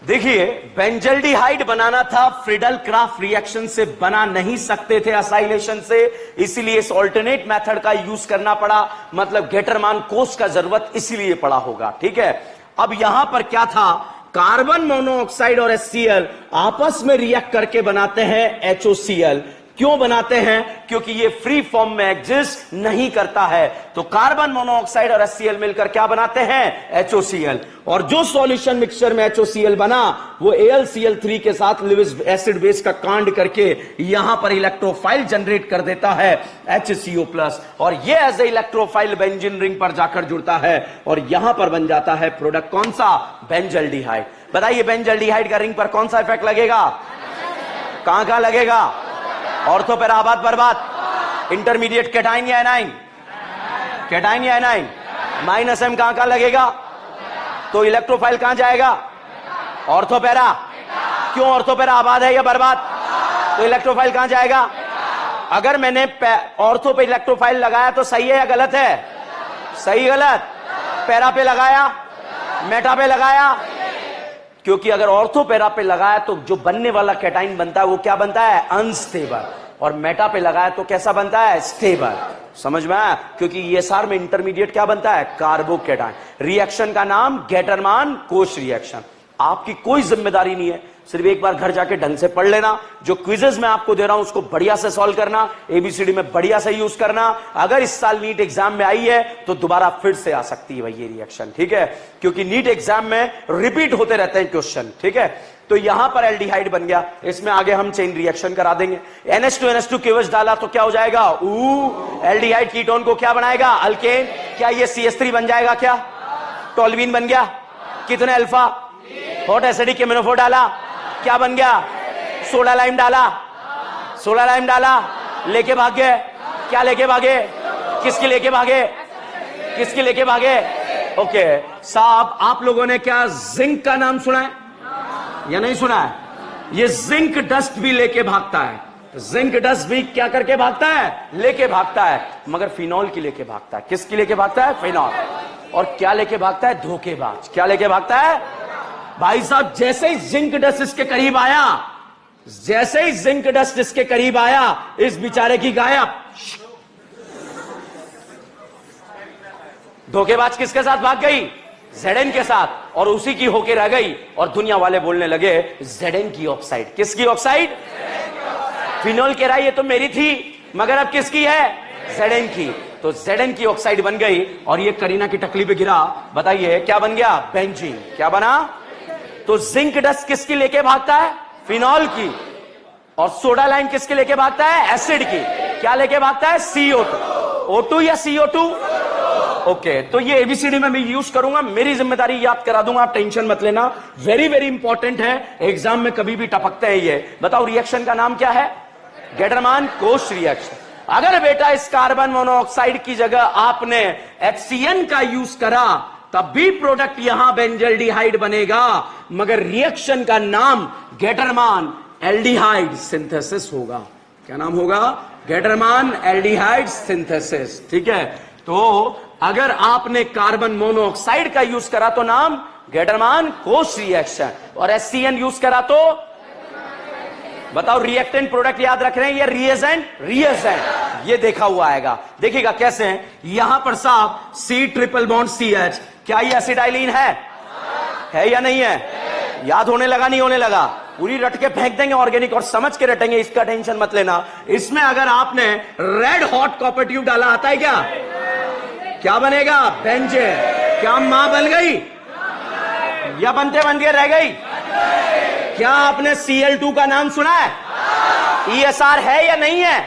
देखिए, benzaldehyde बनाना था, Friedel Crafts reaction से बना नहीं सकते थे, असाइलेशन से, इसीलिए इस ऑल्टरनेट मेथड का यूज करना पड़ा, मतलब गेटरमान कोष का जरूरत इसीलिए पड़ा होगा, ठीक है? अब यहां पर क्या था? कार्बन मोनोऑक्साइड और HCl आपस में रिएक्ट करके बनाते हैं HOCl। क्यों बनाते हैं? क्योंकि ये फ्री फॉर्म में एग्जिस्ट नहीं करता है। तो कार्बन मोनोऑक्साइड और HCl मिलकर क्या बनाते हैं? HOCl। और जो सॉल्यूशन मिक्सचर में HOCl बना, वो AlCl3 के साथ लिविस एसिड बेस का कांड करके यहां पर इलेक्ट्रोफाइल जनरेट कर देता है HCO+, और ये as a electrophile benzene ring पर जाकर जुड़ता है और यहां पर बन जाता है प्रोडक्ट कौन सा? बेंजल्डिहाइड। बताइए, बेंजल्डिहाइड का रिंग पर कौन सा इफेक्ट लगेगा? कहां लगेगा? ऑर्थो पैरा आबाद बर्बाद। इंटरमीडिएट कैटाइन या एनाइन, कैटाइन या एनाइन, माइनस एम कहां कहां लगेगा, तो इलेक्ट्रोफाइल कहां जाएगा, ऑर्थो पैरा। क्यों ऑर्थो पैरा आबाद है या बर्बाद, तो इलेक्ट्रोफाइल कहां जाएगा। अगर मैंने ऑर्थो पे इलेक्ट्रोफाइल लगाया तो सही है या गलत है, सही गलत। पैरा पे लगाया, मेटा पे लगाया, क्योंकि अगर ऑर्थो पैरा पे लगाया तो जो बनने वाला कैटाइन बनता है वो क्या बनता है, अनस्टेबल, और मेटा पे लगाया तो कैसा बनता है, स्टेबल। समझ में आया, क्योंकि ईएसआर में इंटरमीडिएट क्या बनता है, कार्बोकैटायन। रिएक्शन का नाम गेटरमान कोश रिएक्शन। आपकी कोई जिम्मेदारी नहीं है, सिर्फ एक बार घर जाके ढंग से पढ़ लेना, जो क्विजेस मैं आपको दे रहा हूं उसको बढ़िया से सॉल्व करना, एबीसीडी में बढ़िया से यूज करना। अगर इस साल नीट एग्जाम में आई है तो दोबारा फिर से आ सकती है भाई ये रिएक्शन, ठीक है, क्योंकि नीट एग्जाम में रिपीट होते रहते हैं क्वेश्चन, ठीक है। तो यहां पर एल्डिहाइड बन गया, इसमें आगे हम चेन रिएक्शन करा देंगे। NH2 केवच डाला तो क्या हो जाएगा, एल्डिहाइड कीटोन को क्या बनाएगा, अल्केन। क्या ये CH3 बन जाएगा, क्या टोल्यूइन बन गया, कितने अल्फा, हॉट एसिडिक एमिनोफोर डाला, क्या बन गया, सोडा लाइम डाला, सोडा लाइम डाला, लेके भाग गए, क्या लेके भागे, किसकी लेके भागे, किसकी लेके भागे। ओके साहब, आप लोगों ने क्या जिंक का नाम सुना है या नहीं सुना है, ये जिंक डस्ट भी लेके भागता है, जिंक डस्ट भी क्या करके भागता है, लेके भागता है, मगर फिनॉल की लेके भागता है। किसकी लेके भागता है, फिनॉल। और क्या लेके भागता है, धोखेबाज। क्या लेके भागता है भाई साहब, जैसे ही जिंक डस्ट इसके करीब आया, जैसे ही जिंक डस्ट इसके करीब आया, इस बेचारे की गायब। धोखेबाज किसके साथ भाग गई, Zn के साथ, और उसी की होके रह गई। और दुनिया वाले बोलने लगे Zn की ऑक्साइड। किसकी ऑक्साइड, फिनोल कह रहा है ये तो मेरी थी, मगर अब किसकी है, Zn की। तो Zn की ऑक्साइड बन गई और ये करीना की टकली पे गिरा। बताइए क्या बन गया, बेंजीन। क्या बना, तो जिंक डस्ट किसकी लेके भागता है, फिनॉल की। और सोडा लाइम किसके लेके भागता है, एसिड की। क्या लेके भागता है, CO2। O2 या CO2, ओके। तो ये एबीसीडी में मैं यूज करूंगा, मेरी जिम्मेदारी याद करा दूंगा, आप टेंशन मत लेना। वेरी वेरी इंपॉर्टेंट है, एग्जाम में कभी भी टपकते हैं ये। बताओ रिएक्शन का नाम क्या है, गेटरमान कोश रिएक्शन। अगर बेटा इस कार्बन मोनोऑक्साइड की जगह आपने HCN का यूज करा, तब भी प्रोडक्ट यहां बेंजल्डिहाइड बनेगा, मगर रिएक्शन का नाम गेटरमान एल्डिहाइड सिंथेसिस होगा। क्या नाम होगा, गेटरमान एल्डिहाइड सिंथेसिस, ठीक है। तो अगर आपने कार्बन मोनोऑक्साइड का यूज करा तो नाम गेटरमान कोश रिएक्शन, और HCN यूज करा तो बताओ रिएक्टेंट प्रोडक्ट याद रख रहे हैं, ये रिएजेंट, रिएजेंट ये देखा हुआ आएगा। देखिएगा कैसे है, यहां पर साहब C∼CH, क्या ये एसिडाइलिन है या नहीं है, याद होने लगा, नहीं होने लगा, पूरी रट के फेंक देंगे ऑर्गेनिक और समझ के रटेंगे, इसका टेंशन मत लेना। इसमें अगर आपने रेड हॉट कॉपर ट्यूब डाला, आता है क्या, क्या बनेगा, बेंजीन। क्या मां बन गई या बनते बनते रह गई। क्या आपने Cl2 का नाम सुना है, ESR है या नहीं है,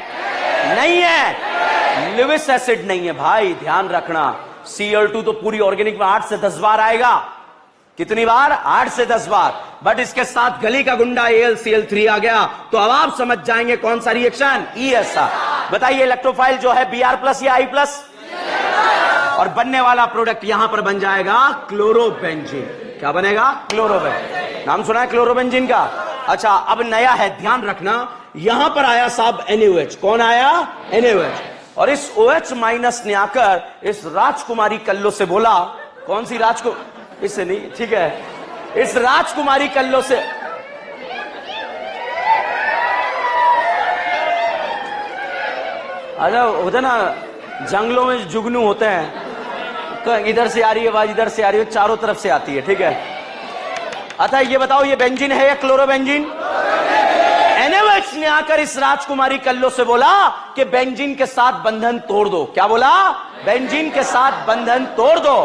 नहीं है, लिविस एसिड नहीं है भाई, ध्यान रखना। Cl2 तो पूरी ऑर्गेनिक में 8 से 10 बार आएगा, कितनी बार, 8 से 10 बार, बट इसके साथ गली का गुंडा AlCl3 आ गया, तो अब आप समझ जाएंगे कौन सा रिएक्शन, ESR। बताइए इलेक्ट्रोफाइल जो है Br+ या I+, और बनने वाला प्रोडक्ट यहां पर बन जाएगा क्लोरोबेंजीन। क्या बनेगा, क्लोरोबेंजीन। नाम सुना है क्लोरोबेंजीन का। अच्छा अब नया है, ध्यान रखना, यहां पर आया साहब NaOH। कौन आया, NaOH। और इस OH- ने आकर इस राजकुमारी कल्लो से बोला, कौन सी राजकुमारी, इससे नहीं, ठीक है, इस राजकुमारी कल्लो से, अच्छा होता ना जंगलों में जुगनू होते हैं, तो इधर से आ रही है आवाज, इधर से आ रही है, चारों तरफ से आती है, ठीक है। अच्छा ये बताओ ये बेंजीन है या क्लोरोबेंजीन। NaOH ने आकर इस राजकुमारी कल्लो से बोला कि बेंजीन के साथ बंधन तोड़ दो। क्या बोला, बेंजीन के साथ बंधन तोड़ दो।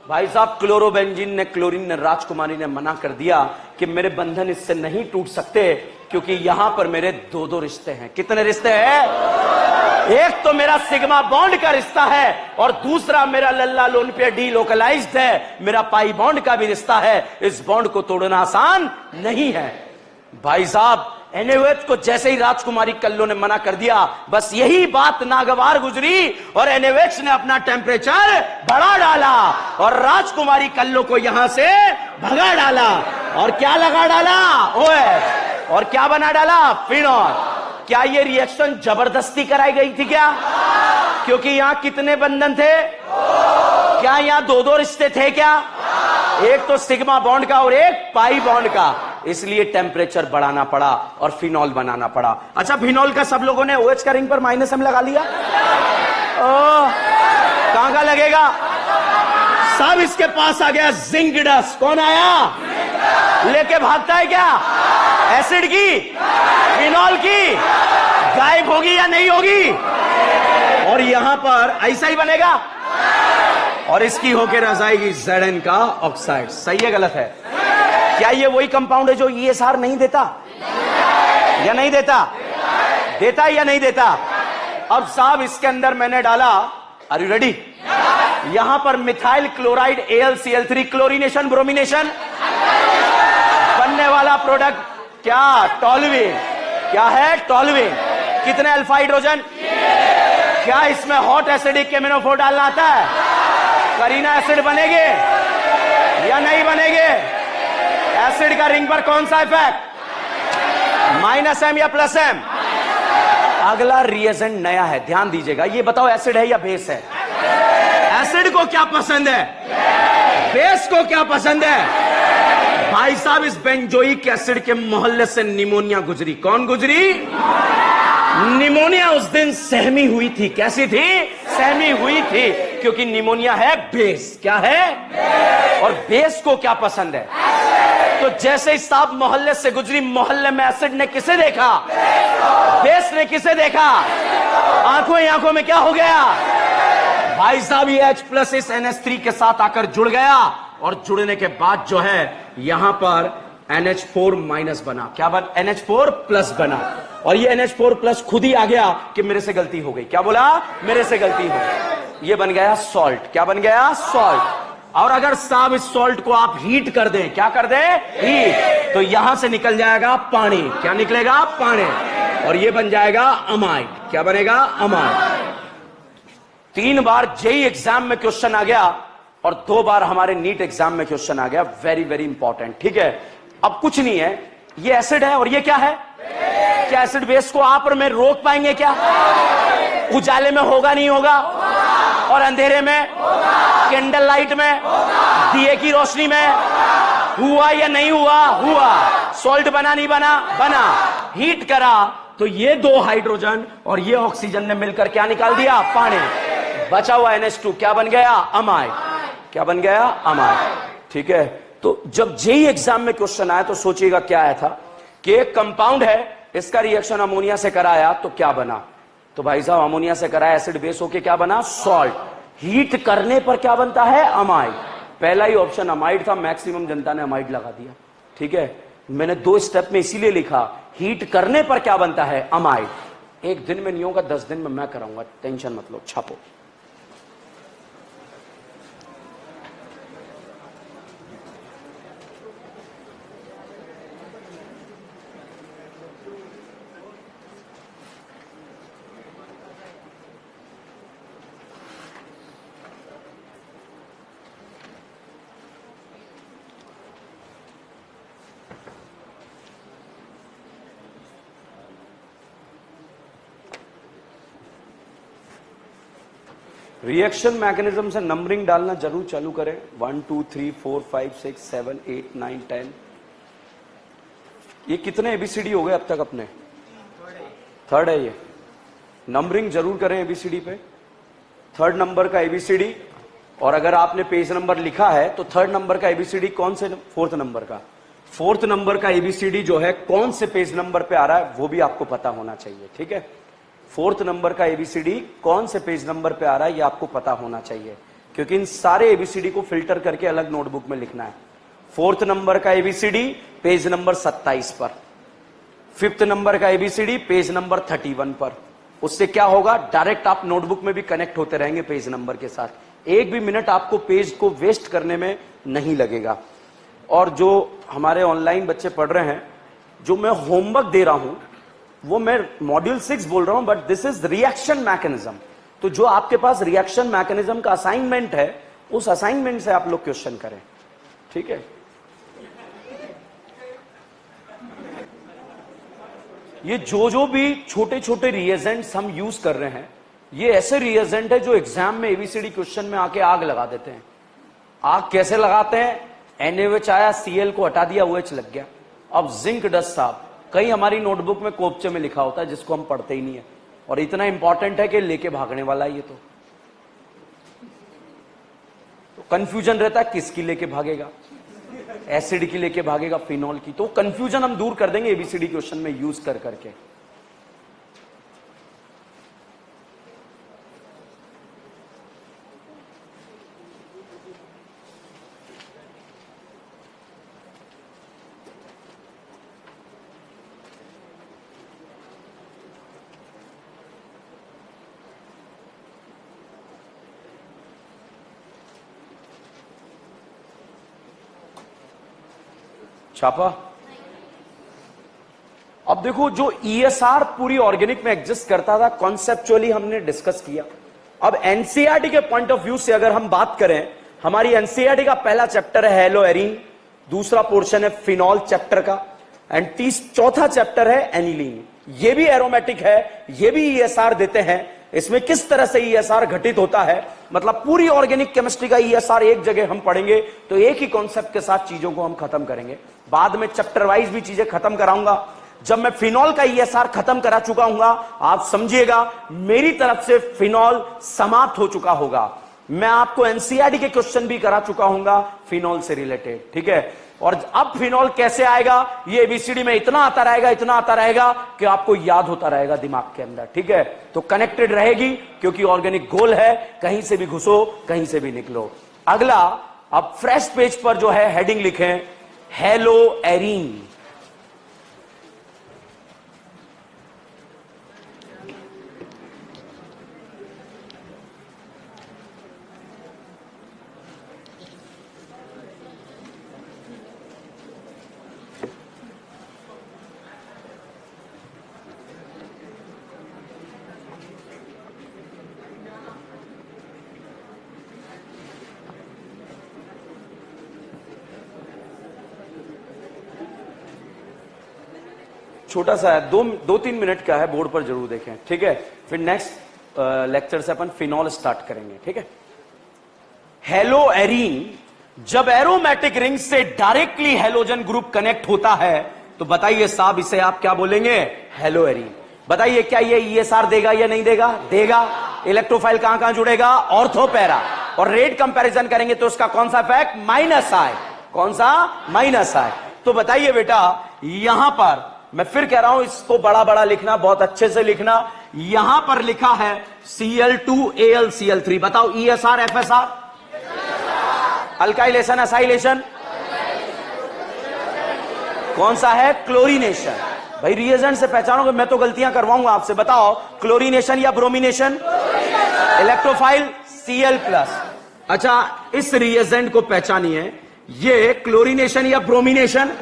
भाई साहब क्लोरोबेंजीन ने, क्लोरीन ने, राजकुमारी ने मना कर दिया कि मेरे बंधन इससे नहीं टूट सकते, क्योंकि यहां पर मेरे दो रिश्ते हैं। कितने रिश्ते हैं, एक तो मेरा सिग्मा बॉन्ड का रिश्ता है और दूसरा मेरा लल्ला लोन पे डीलोकलाइज्ड है, मेरा पाई बॉन्ड का भी रिश्ता है। इस बॉन्ड को तोड़ना आसान नहीं है। भाई साहब NaOH को जैसे ही राजकुमारी कल्लो ने मना कर दिया, बस यही बात नागवार गुजरी और NaOH ने अपना टेम्परेचर बढ़ा डाला और राजकुमारी कल्लो को यहां से भगा डाला और क्या लगा डाला OH और क्या बना डाला फिनॉल। क्या ये रिएक्शन जबरदस्ती कराई गई थी क्या? क्योंकि यहां कितने बंधन थे? क्या यहां दो दो रिश्ते थे क्या? एक तो सिग्मा बॉन्ड का और एक पाई बॉन्ड का, इसलिए टेम्परेचर बढ़ाना पड़ा और फिनॉल बनाना पड़ा। अच्छा, फिनॉल का सब लोगों ने OH का रिंग पर -M लगा लिया। कहां का लगेगा? सब इसके पास आ गया जिंक डस्ट। कौन आया? लेके भागता है क्या? एसिड की, फिनॉल की गायब होगी या नहीं होगी? और यहां पर ऐसा ही बनेगा और इसकी होकर रह जाएगी Zn का ऑक्साइड। सही है गलत है? क्या ये वही कंपाउंड है जो ESR नहीं देता या नहीं देता? देता या नहीं देता? अब साहब इसके अंदर मैंने डाला, आर यू रेडी? यहां पर methyl chloride AlCl3 chlorination bromination बनने वाला प्रोडक्ट क्या? टॉल्यूइन। क्या है? टॉल्यूइन। कितने अल्फा हाइड्रोजन? क्या इसमें हॉट एसिडिक केमिनोफोर डालना आता है? करीना एसिड बनेगे या नहीं बनेगे? एसिड का रिंग पर कौन सा इफेक्ट? -M या +M? अगला रिएजेंट नया है, ध्यान दीजिएगा। ये बताओ एसिड है या बेस है? एसिड को क्या पसंद है? बेस को क्या पसंद है? भाई साहब, इस बेंजोइक एसिड के मोहल्ले से निमोनिया गुजरी। कौन गुजरी? निमोनिया उस दिन सहमी हुई थी। कैसी थी? सहमी हुई थी, क्योंकि निमोनिया है बेस। क्या है? और बेस को क्या पसंद है? तो जैसे ही साहब मोहल्ले से गुजरी, मोहल्ले में एसिड ने किसे देखा? बेस ने किसे देखा? आंखों ही आंखों में क्या हो गया? भाई साहब, ये H+ इस NH3 के साथ आकर जुड़ गया और जुड़ने के बाद जो है यहां पर NH4- बना। क्या बना? NH4+ बना। और ये NH4+ खुद ही आ गया कि मेरे से गलती हो गई। क्या बोला? मेरे से गलती हो गई। ये बन गया सॉल्ट। क्या बन गया? सॉल्ट। और अगर साहब इस सॉल्ट को आप हीट कर दें, क्या कर दें? हीट, तो यहां से निकल जाएगा पानी। क्या निकलेगा? पानी। और ये बन जाएगा अमाइड। क्या बनेगा? अमाइड। 3 बार JEE एग्जाम में क्वेश्चन आ गया और 2 बार हमारे नीट एग्जाम में क्वेश्चन आ गया। Very very important. ठीक है, अब कुछ नहीं है, ये एसिड है और ये क्या है? क्या एसिड बेस को आप और मैं रोक पाएंगे क्या? उजाले में होगा नहीं होगा? और अंधेरे में? कैंडल लाइट में? दिए की रोशनी में? हुआ या नहीं हुआ? हुआ। सॉल्ट बना नहीं बना? बना। हीट करा तो ये 2 हाइड्रोजन और ये ऑक्सीजन ने मिलकर क्या निकाल दिया? पानी। बचा हुआ NH2 क्या बन गया? अमाइड। क्या बन गया? अमाइड। ठीक है, तो जब JEE एग्जाम में क्वेश्चन आया तो सोचिएगा क्या आया था कि एक कंपाउंड है, इसका रिएक्शन अमोनिया से कराया तो क्या बना? तो भाई साहब, अमोनिया से कराया, एसिड बेस होके क्या बना? सॉल्ट। हीट करने पर क्या बनता है? अमाइड। पहला ही ऑप्शन अमाइड था, मैक्सिमम जनता ने अमाइड लगा दिया। ठीक है, मैंने 2 स्टेप में इसीलिए लिखा, हीट करने पर क्या बनता है? अमाइड। 1 दिन में नहीं होगा, 10 दिन में मैं कराऊंगा, टेंशन मत लो, छापो। रिएक्शन मैकेनिज्म से नंबरिंग डालना जरूर चालू करें। 1 2 3 4 5 6 7 8 9 10। ये कितने ABCD हो गए अब तक अपने? 3rd है ये। नंबरिंग जरूर करें ABCD पे। 3rd नंबर का ABCD, और अगर आपने पेज नंबर लिखा है तो 3rd नंबर का ABCD कौन से? 4th नंबर का। 4th नंबर का ABCD जो है कौन से पेज नंबर पे आ रहा है वो भी आपको पता होना चाहिए। ठीक है, 4th नंबर का ABCD कौन से पेज नंबर पे आ रहा है ये आपको पता होना चाहिए, क्योंकि इन सारे ABCD को फिल्टर करके अलग नोटबुक में लिखना है। 4th नंबर का ABCD पेज नंबर 27 पर, 5th नंबर का ABCD पेज नंबर 31 पर। उससे क्या होगा? डायरेक्ट आप नोटबुक में भी कनेक्ट होते रहेंगे पेज नंबर के साथ। 1 भी मिनट आपको पेज को वेस्ट करने में नहीं लगेगा। और जो हमारे ऑनलाइन बच्चे पढ़ रहे हैं जो मैं होमवर्क दे रहा हूं वो मैं मॉड्यूल 6 बोल रहा हूं, but this is reaction mechanism. तो जो आपके पास रिएक्शन मैकेनिज्म का असाइनमेंट है, उस असाइनमेंट से आप लोग क्वेश्चन करें, ठीक है। ये जो भी छोटे छोटे रिएजेंट्स हम यूज कर रहे हैं, ये ऐसे रिएजेंट है जो एग्जाम में एबीसीडी क्वेश्चन में आके आग लगा देते हैं। आग कैसे लगाते हैं? NaOH आया, Cl को हटा दिया, OH लग गया। अब जिंक डस्ट साहब कहीं हमारी नोटबुक में कोपचे में लिखा होता है जिसको हम पढ़ते ही नहीं है, और इतना इंपॉर्टेंट है कि लेके भागने वाला है ये। तो कंफ्यूजन रहता है किसकी लेके भागेगा, एसिड की लेके भागेगा, फिनॉल की। तो कंफ्यूजन हम दूर कर देंगे एबीसीडी क्वेश्चन में यूज कर करके। छापा। अब देखो, जो ESR पूरी ऑर्गेनिक में एग्जिस्ट करता था, कॉन्सेप्चुअली हमने डिस्कस किया। अब एनसीईआरटी के पॉइंट ऑफ व्यू से अगर हम बात करें, हमारी एनसीईआरटी का पहला चैप्टर है हेलो एरीन, दूसरा पोर्शन है फिनॉल चैप्टर का, एंड चौथा चैप्टर है एनिलीन। ये भी एरोमेटिक है, ये भी ESR देते हैं। इसमें किस तरह से ESR घटित होता है, मतलब पूरी ऑर्गेनिक केमिस्ट्री का ESR एक जगह हम पढ़ेंगे, तो एक ही कॉन्सेप्ट के साथ चीजों को हम खत्म करेंगे। बाद में चैप्टर वाइज भी चीजें खत्म कराऊंगा। जब मैं फिनॉल का ESR खत्म करा चुका हूंगा, आप समझिएगा मेरी तरफ से फिनॉल समाप्त हो चुका होगा। मैं आपको एनसीईआरटी के क्वेश्चन भी करा चुका हूंगा फिनॉल से रिलेटेड, ठीक है। और अब फिनॉल कैसे आएगा, ये एबीसीडी में इतना आता रहेगा, इतना आता रहेगा कि आपको याद होता रहेगा दिमाग के अंदर, ठीक है। तो कनेक्टेड रहेगी, क्योंकि ऑर्गेनिक गोल है, कहीं से भी घुसो कहीं से भी निकलो। अगला, अब फ्रेश पेज पर जो है हेडिंग लिखें हेलो एरीन। छोटा सा है, दो तीन मिनट का है, बोर्ड पर जरूर देखें, ठीक है। फिर नेक्स्ट लेक्चर से अपन फिनॉल स्टार्ट करेंगे, ठीक है। हेलो एरीन जब एरोमेटिक रिंग से डायरेक्टली हेलोजन ग्रुप कनेक्ट होता है, तो बताइए साहब इसे आप क्या बोलेंगे? Hello arene. बताइए क्या ये ESR देगा या नहीं देगा? देगा। इलेक्ट्रोफाइल कहां कहां जुड़ेगा? Ortho para. और रेट कंपैरिजन करेंगे तो उसका कौन सा इफेक्ट? माइनस आए। कौन सा? माइनस आए। तो बताइए बेटा, यहां पर मैं फिर कह रहा हूं, इसको बड़ा बड़ा लिखना, बहुत अच्छे से लिखना। यहां पर लिखा है Cl2AlCl3। बताओ ESR FSR, अल्काइलेशन असाइलेशन, कौन सा है? क्लोरीनेशन। भाई रिएजेंट से पहचानोगे, मैं तो गलतियां करवाऊंगा आपसे। बताओ क्लोरीनेशन या ब्रोमिनेशन? Electrophile Cl+। अच्छा, इस रिएजेंट को पहचानिए, ये क्लोरीनेशन या ब्रोमिनेशन?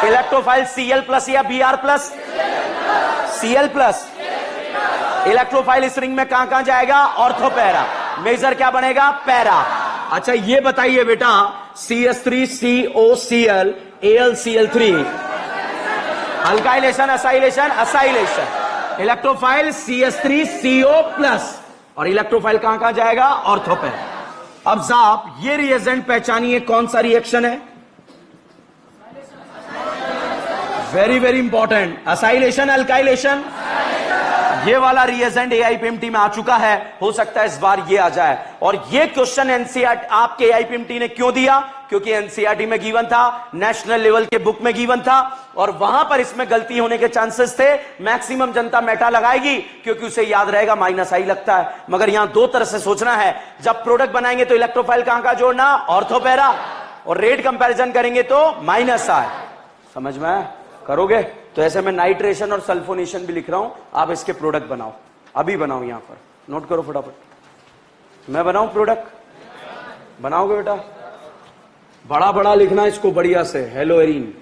इलेक्ट्रोफाइल Cl+ या Br+? Cl+। इलेक्ट्रोफाइल इस रिंग में कहां कहां जाएगा? Ortho para. मेजर क्या बनेगा? पैरा। अच्छा ये बताइए बेटा, CH3COCl AlCl3, alkylation acylation? Acylation. Electrophile CH3CO+, और इलेक्ट्रोफाइल कहां कहां जाएगा? Ortho para. अब साहब ये रिएजेंट पहचानिए, कौन सा रिएक्शन है? Very very important. Acylation alkylation? ये वाला रिएजेंट AIPMT में आ चुका है, हो सकता है इस बार ये आ जाए। और ये क्वेश्चन एनसीईआरटी आपके AIPMT ने क्यों दिया? क्योंकि एनसीईआरटी में गिवन था, नेशनल लेवल के बुक में गिवन था, और वहां पर इसमें गलती होने के चांसेस थे। मैक्सिमम जनता मेटा लगाएगी क्योंकि उसे याद रहेगा माइनस आई लगता है। मगर यहां दो तरह से सोचना है। जब प्रोडक्ट बनाएंगे तो इलेक्ट्रोफाइल कहां का जोड़ना? Ortho para. और रेट कंपैरिजन करेंगे तो माइनस आए। समझ में करोगे? तो ऐसे मैं नाइट्रेशन और सल्फोनेशन भी लिख रहा हूं, आप इसके प्रोडक्ट बनाओ, अभी बनाओ, यहां पर नोट करो फटाफट। मैं बनाऊं प्रोडक्ट? बनाओगे बेटा? बड़ा बड़ा लिखना इसको बढ़िया से। हेलो एरीन,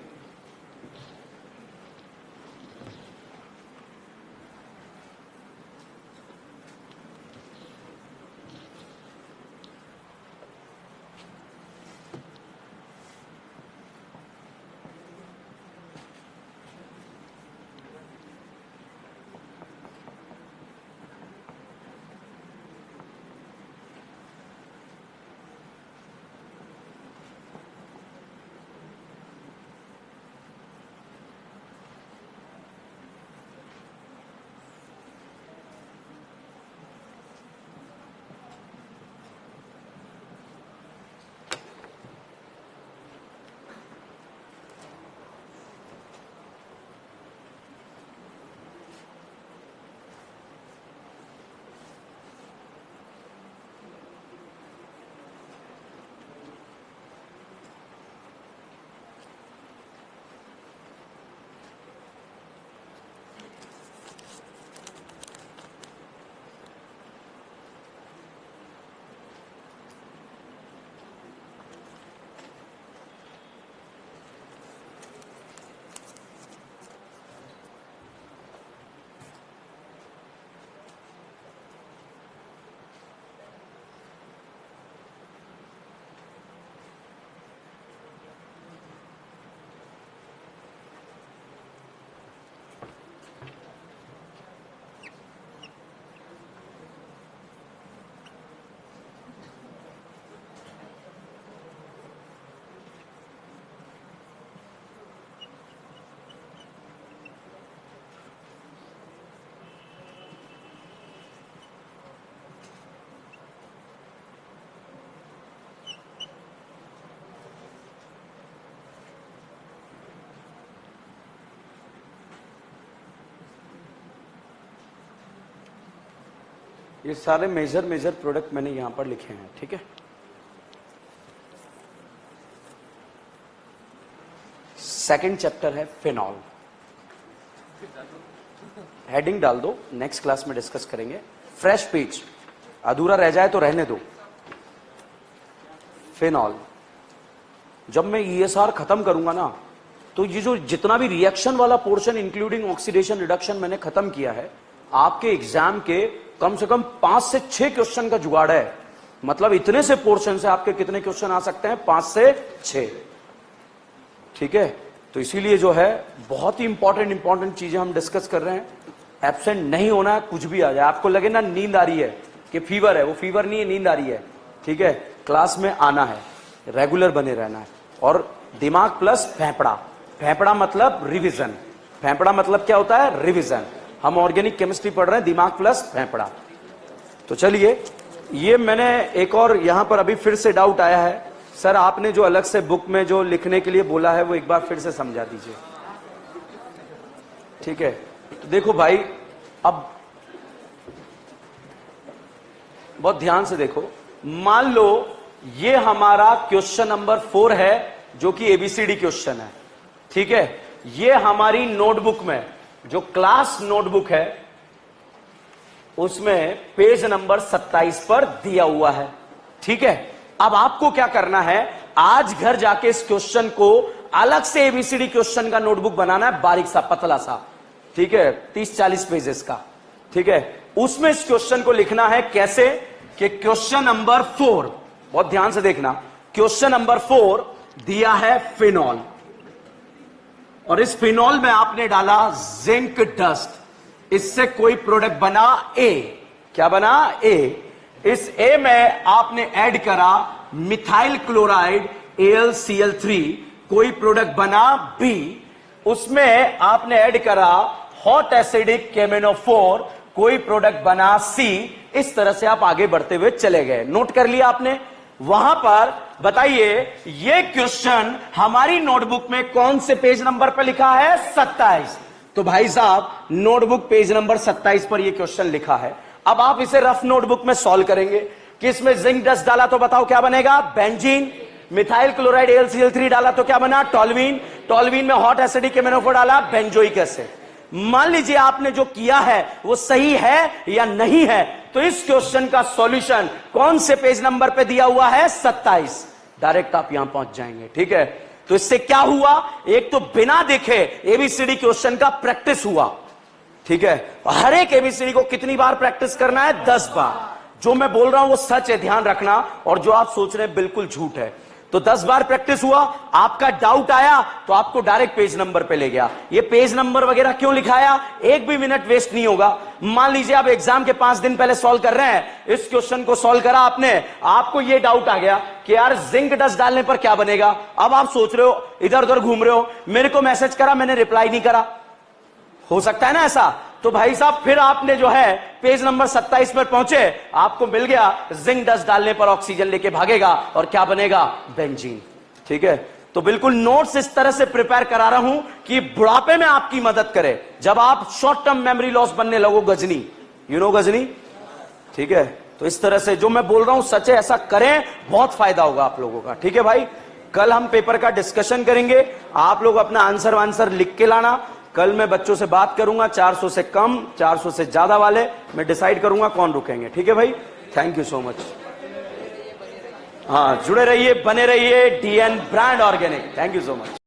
ये सारे मेजर प्रोडक्ट मैंने यहां पर लिखे हैं, ठीक है। सेकंड चैप्टर है फिनॉल। हेडिंग डाल दो, नेक्स्ट क्लास में डिस्कस करेंगे। फ्रेश पेज, अधूरा रह जाए तो रहने दो। फिनॉल, जब मैं ESR खत्म करूंगा ना, तो ये जो जितना भी रिएक्शन वाला पोर्शन इंक्लूडिंग ऑक्सीडेशन रिडक्शन मैंने खत्म किया है, आपके एग्जाम के कम से कम 5 से 6 क्वेश्चन का जुगाड़ है। मतलब इतने से पोर्शन से आपके कितने क्वेश्चन आ सकते हैं? 5 से 6, ठीक है। तो इसीलिए जो है बहुत ही इंपॉर्टेंट चीजें हम डिस्कस कर रहे हैं। एब्सेंट नहीं होना है, कुछ भी आ जाए। आपको लगे ना नींद आ रही है कि फीवर है, वो फीवर नहीं है, नींद आ रही है, ठीक है। क्लास में आना है, रेगुलर बने रहना है। और दिमाग प्लस फेफड़ा, फेफड़ा मतलब रिवीजन। फेफड़ा मतलब क्या होता है? रिवीजन। हम ऑर्गेनिक केमिस्ट्री पढ़ रहे हैं, दिमाग प्लस फेफड़ा। तो चलिए, ये मैंने एक और यहां पर अभी फिर से डाउट आया है, सर आपने जो अलग से बुक में जो लिखने के लिए बोला है वो एक बार फिर से समझा दीजिए, ठीक है। तो देखो भाई, अब बहुत ध्यान से देखो। मान लो ये हमारा क्वेश्चन नंबर 4 है, जो कि ABCD क्वेश्चन है, ठीक है। ये हमारी नोटबुक में, जो क्लास नोटबुक है, उसमें पेज नंबर 27 पर दिया हुआ है, ठीक है। अब आपको क्या करना है, आज घर जाके इस क्वेश्चन को अलग से ABCD क्वेश्चन का नोटबुक बनाना है, बारीक सा, पतला सा, ठीक है, 30-40 पेजेस का, ठीक है। उसमें इस क्वेश्चन को लिखना है कैसे कि क्वेश्चन नंबर 4, बहुत ध्यान से देखना, क्वेश्चन नंबर 4 दिया है फिनॉल, और इस फिनॉल में आपने डाला जिंक डस्ट। इससे कोई प्रोडक्ट बना A, क्या बना? A। इस A में आपने ऐड करा मिथाइल क्लोराइड AlCl3, कोई प्रोडक्ट बना B। उसमें आपने ऐड करा हॉट एसिडिक केमेनोफोर, कोई प्रोडक्ट बना C। इस तरह से आप आगे बढ़ते हुए चले गए। नोट कर लिया आपने? वहां पर बताइए, ये क्वेश्चन हमारी नोटबुक में कौन से पेज नंबर पर लिखा है? 27। तो भाई साहब, नोटबुक पेज नंबर 27 पर ये क्वेश्चन लिखा है। अब आप इसे रफ नोटबुक में सॉल्व करेंगे कि इसमें जिंक डस्ट डाला तो बताओ क्या बनेगा? बेंजीन। मिथाइल क्लोराइड AlCl3 डाला तो क्या बना? टॉल्वीन। टॉल्वीन में हॉट एसिडिक केमेनोफोर डाला, बेंजोइक एसिड। मान लीजिए आपने जो किया है वो सही है या नहीं है, तो इस क्वेश्चन का सॉल्यूशन कौन से पेज नंबर पे दिया हुआ है? 27। डायरेक्ट आप यहां पहुंच जाएंगे, ठीक है। तो इससे क्या हुआ? एक तो बिना देखे ABCD क्वेश्चन का प्रैक्टिस हुआ, ठीक है। हर एक ABCD को कितनी बार प्रैक्टिस करना है? 10 बार। जो मैं बोल रहा हूं वो सच है, ध्यान रखना, और जो आप सोच रहे हैं बिल्कुल झूठ है। तो 10 बार प्रैक्टिस हुआ, आपका डाउट आया तो आपको डायरेक्ट पेज नंबर पे ले गया। ये पेज नंबर वगैरह क्यों लिखाया? एक भी मिनट वेस्ट नहीं होगा। मान लीजिए आप एग्जाम के 5 दिन पहले सॉल्व कर रहे हैं, इस क्वेश्चन को सॉल्व करा आपने, आपको ये डाउट आ गया कि यार जिंक डस्ट डालने पर क्या बनेगा। अब आप सोच रहे हो, इधर उधर घूम रहे हो, मेरे को मैसेज करा, मैंने रिप्लाई नहीं करा, हो सकता है ना ऐसा। तो भाई साहब, फिर आपने जो है पेज नंबर 27 पर पहुंचे, आपको मिल गया जिंक डस्ट डालने पर ऑक्सीजन लेके भागेगा और क्या बनेगा? बेंजीन, ठीक है। तो बिल्कुल नोट्स इस तरह से प्रिपेयर करा रहा हूं कि बुढ़ापे में आपकी मदद करे, जब आप शॉर्ट टर्म मेमोरी लॉस बनने लगो। गजनी, यू नो गजनी, ठीक है। तो इस तरह से जो मैं बोल रहा हूं सच है, ऐसा करें, बहुत फायदा होगा आप लोगों का, ठीक है भाई। कल हम पेपर का डिस्कशन करेंगे, आप लोग अपना आंसर लिख के लाना। कल मैं बच्चों से बात करूंगा, 400 से कम, 400 से ज्यादा वाले मैं डिसाइड करूंगा कौन रुकेंगे, ठीक है भाई। Thank you so much. हाँ, जुड़े रहिए, बने रहिए, DN brand organic. Thank you so much.